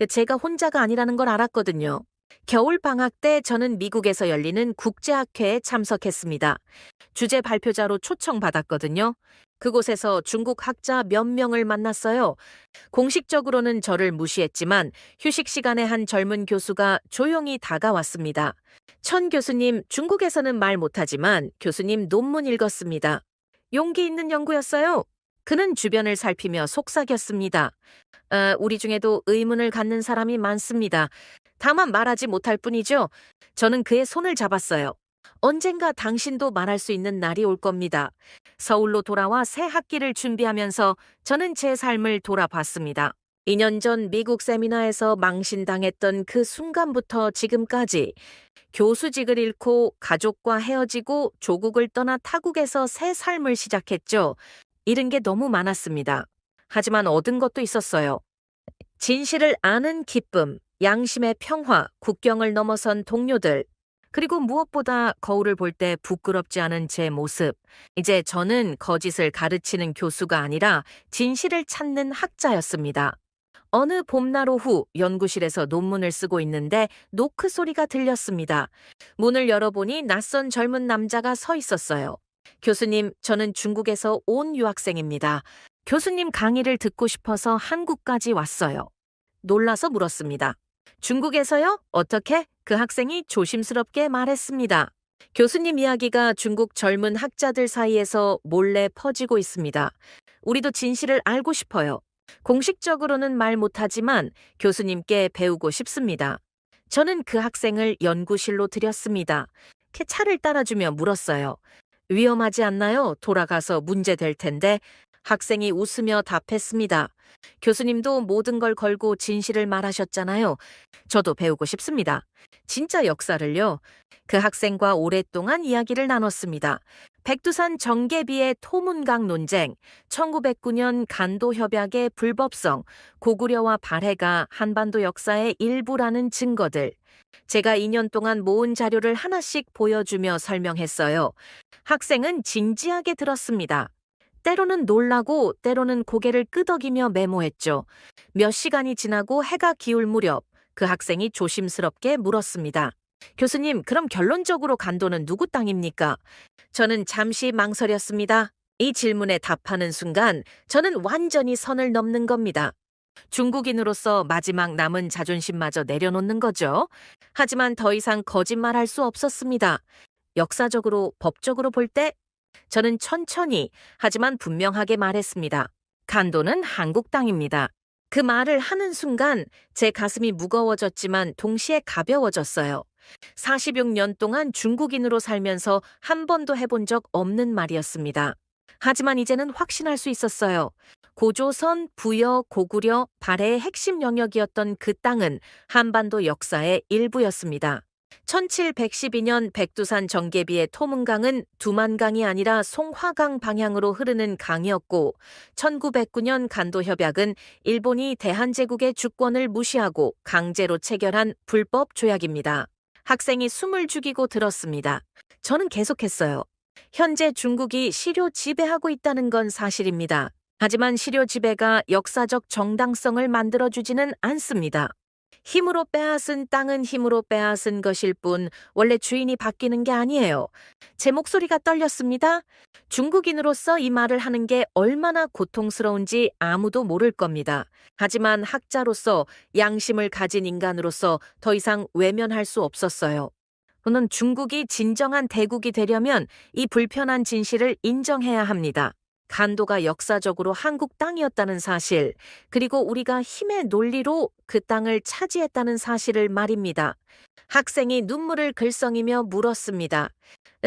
제가 혼자가 아니라는 걸 알았거든요. 겨울 방학 때 저는 미국에서 열리는 국제학회에 참석했습니다. 주제 발표자로 초청받았거든요. 그곳에서 중국 학자 몇 명을 만났어요. 공식적으로는 저를 무시했지만 휴식 시간에 한 젊은 교수가 조용히 다가왔습니다. 천 교수님, 중국에서는 말 못하지만 교수님 논문 읽었습니다. 용기 있는 연구였어요. 그는 주변을 살피며 속삭였습니다. 우리 중에도 의문을 갖는 사람이 많습니다. 다만 말하지 못할 뿐이죠. 저는 그의 손을 잡았어요. 언젠가 당신도 말할 수 있는 날이 올 겁니다. 서울로 돌아와 새 학기를 준비하면서 저는 제 삶을 돌아봤습니다. 2년 전 미국 세미나에서 망신당했던 그 순간부터 지금까지 교수직을 잃고 가족과 헤어지고 조국을 떠나 타국에서 새 삶을 시작했죠. 잃은 게 너무 많았습니다. 하지만 얻은 것도 있었어요. 진실을 아는 기쁨, 양심의 평화, 국경을 넘어선 동료들, 그리고 무엇보다 거울을 볼 때 부끄럽지 않은 제 모습. 이제 저는 거짓을 가르치는 교수가 아니라 진실을 찾는 학자였습니다. 어느 봄날 오후 연구실에서 논문을 쓰고 있는데 노크 소리가 들렸습니다. 문을 열어보니 낯선 젊은 남자가 서 있었어요. 교수님, 저는 중국에서 온 유학생입니다. 교수님 강의를 듣고 싶어서 한국까지 왔어요. 놀라서 물었습니다. 중국에서요? 어떻게? 그 학생이 조심스럽게 말했습니다. 교수님 이야기가 중국 젊은 학자들 사이에서 몰래 퍼지고 있습니다. 우리도 진실을 알고 싶어요. 공식적으로는 말 못하지만 교수님께 배우고 싶습니다. 저는 그 학생을 연구실로 들였습니다. 차를 따라주며 물었어요. 위험하지 않나요? 돌아가서 문제 될 텐데. 학생이 웃으며 답했습니다. 교수님도 모든 걸 걸고 진실을 말하셨잖아요. 저도 배우고 싶습니다. 진짜 역사를요. 그 학생과 오랫동안 이야기를 나눴습니다. 백두산 정계비의 토문강 논쟁, 1909년 간도 협약의 불법성, 고구려와 발해가 한반도 역사의 일부라는 증거들. 제가 2년 동안 모은 자료를 하나씩 보여주며 설명했어요. 학생은 진지하게 들었습니다. 때로는 놀라고 때로는 고개를 끄덕이며 메모했죠. 몇 시간이 지나고 해가 기울 무렵 그 학생이 조심스럽게 물었습니다. 교수님, 그럼 결론적으로 간도는 누구 땅입니까? 저는 잠시 망설였습니다. 이 질문에 답하는 순간 저는 완전히 선을 넘는 겁니다. 중국인으로서 마지막 남은 자존심마저 내려놓는 거죠. 하지만 더 이상 거짓말할 수 없었습니다. 역사적으로, 법적으로 볼 때 저는 천천히 하지만 분명하게 말했습니다. 간도는 한국 땅입니다. 그 말을 하는 순간 제 가슴이 무거워졌지만 동시에 가벼워졌어요. 46년 동안 중국인으로 살면서 한 번도 해본 적 없는 말이었습니다. 하지만 이제는 확신할 수 있었어요. 고조선, 부여, 고구려, 발해의 핵심 영역이었던 그 땅은 한반도 역사의 일부였습니다. 1712년 백두산 정계비의 토문강은 두만강이 아니라 송화강 방향으로 흐르는 강이었고 1909년 간도협약은 일본이 대한제국의 주권을 무시하고 강제로 체결한 불법 조약입니다. 학생이 숨을 죽이고 들었습니다. 저는 계속했어요. 현재 중국이 시료 지배하고 있다는 건 사실입니다. 하지만 시료 지배가 역사적 정당성을 만들어주지는 않습니다. 힘으로 빼앗은 땅은 힘으로 빼앗은 것일 뿐 원래 주인이 바뀌는 게 아니에요. 제 목소리가 떨렸습니다. 중국인으로서 이 말을 하는 게 얼마나 고통스러운지 아무도 모를 겁니다. 하지만 학자로서 양심을 가진 인간으로서 더 이상 외면할 수 없었어요. 저는 중국이 진정한 대국이 되려면 이 불편한 진실을 인정해야 합니다. 간도가 역사적으로 한국 땅이었다는 사실, 그리고 우리가 힘의 논리로 그 땅을 차지했다는 사실을 말입니다. 학생이 눈물을 글썽이며 물었습니다.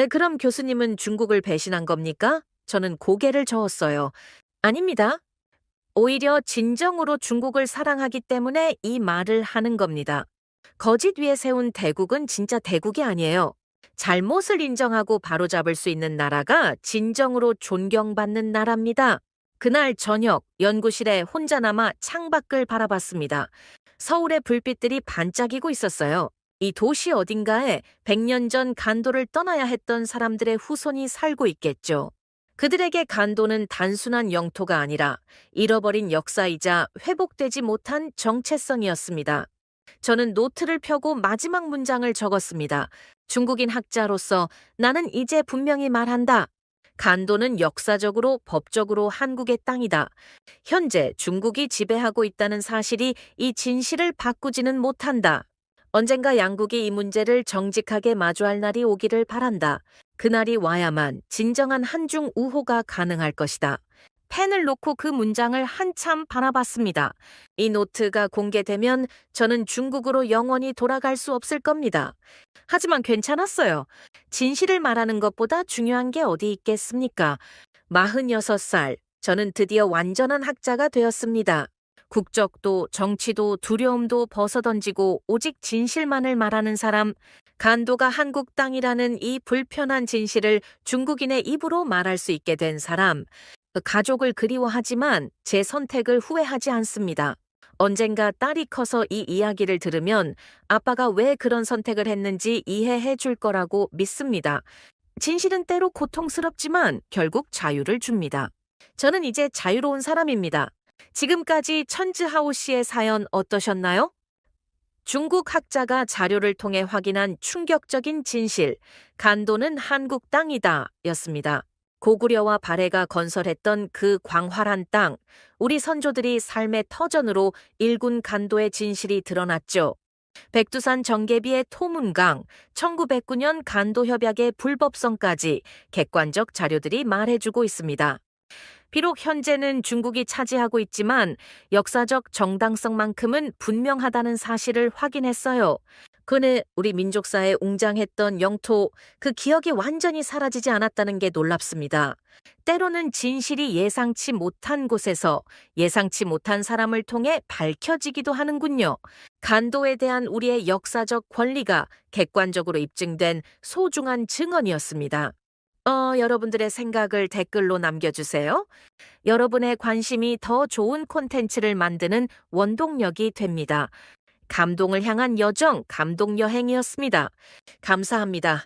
그럼 교수님은 중국을 배신한 겁니까? 저는 고개를 저었어요. 아닙니다. 오히려 진정으로 중국을 사랑하기 때문에 이 말을 하는 겁니다. 거짓 위에 세운 대국은 진짜 대국이 아니에요. 잘못을 인정하고 바로잡을 수 있는 나라가 진정으로 존경받는 나라입니다. 그날 저녁 연구실에 혼자 남아 창밖을 바라봤습니다. 서울의 불빛들이 반짝이고 있었어요. 이 도시 어딘가에 100년 전 간도를 떠나야 했던 사람들의 후손이 살고 있겠죠. 그들에게 간도는 단순한 영토가 아니라 잃어버린 역사이자 회복되지 못한 정체성이었습니다. 저는 노트를 펴고 마지막 문장을 적었습니다. 중국인 학자로서 나는 이제 분명히 말한다. 간도는 역사적으로 법적으로 한국의 땅이다. 현재 중국이 지배하고 있다는 사실이 이 진실을 바꾸지는 못한다. 언젠가 양국이 이 문제를 정직하게 마주할 날이 오기를 바란다. 그날이 와야만 진정한 한중 우호가 가능할 것이다. 펜을 놓고 그 문장을 한참 바라봤습니다. 이 노트가 공개되면 저는 중국으로 영원히 돌아갈 수 없을 겁니다. 하지만 괜찮았어요. 진실을 말하는 것보다 중요한 게 어디 있겠습니까? 46살, 저는 드디어 완전한 학자가 되었습니다. 국적도 정치도 두려움도 벗어던지고 오직 진실만을 말하는 사람, 간도가 한국 땅이라는 이 불편한 진실을 중국인의 입으로 말할 수 있게 된 사람, 가족을 그리워하지만 제 선택을 후회하지 않습니다. 언젠가 딸이 커서 이 이야기를 들으면 아빠가 왜 그런 선택을 했는지 이해해 줄 거라고 믿습니다. 진실은 때로 고통스럽지만 결국 자유를 줍니다. 저는 이제 자유로운 사람입니다. 지금까지 천즈하오 씨의 사연 어떠셨나요? 중국 학자가 자료를 통해 확인한 충격적인 진실, 간도는 한국 땅이다 였습니다. 고구려와 발해가 건설했던 그 광활한 땅, 우리 선조들이 삶의 터전으로 일군 간도의 진실이 드러났죠. 백두산 정계비의 토문강, 1909년 간도협약의 불법성까지 객관적 자료들이 말해주고 있습니다. 비록 현재는 중국이 차지하고 있지만 역사적 정당성만큼은 분명하다는 사실을 확인했어요. 그는 우리 민족사에 웅장했던 영토, 그 기억이 완전히 사라지지 않았다는 게 놀랍습니다. 때로는 진실이 예상치 못한 곳에서 예상치 못한 사람을 통해 밝혀지기도 하는군요. 간도에 대한 우리의 역사적 권리가 객관적으로 입증된 소중한 증언이었습니다. 여러분들의 생각을 댓글로 남겨주세요. 여러분의 관심이 더 좋은 콘텐츠를 만드는 원동력이 됩니다. 감동을 향한 여정, 감동 여행이었습니다. 감사합니다.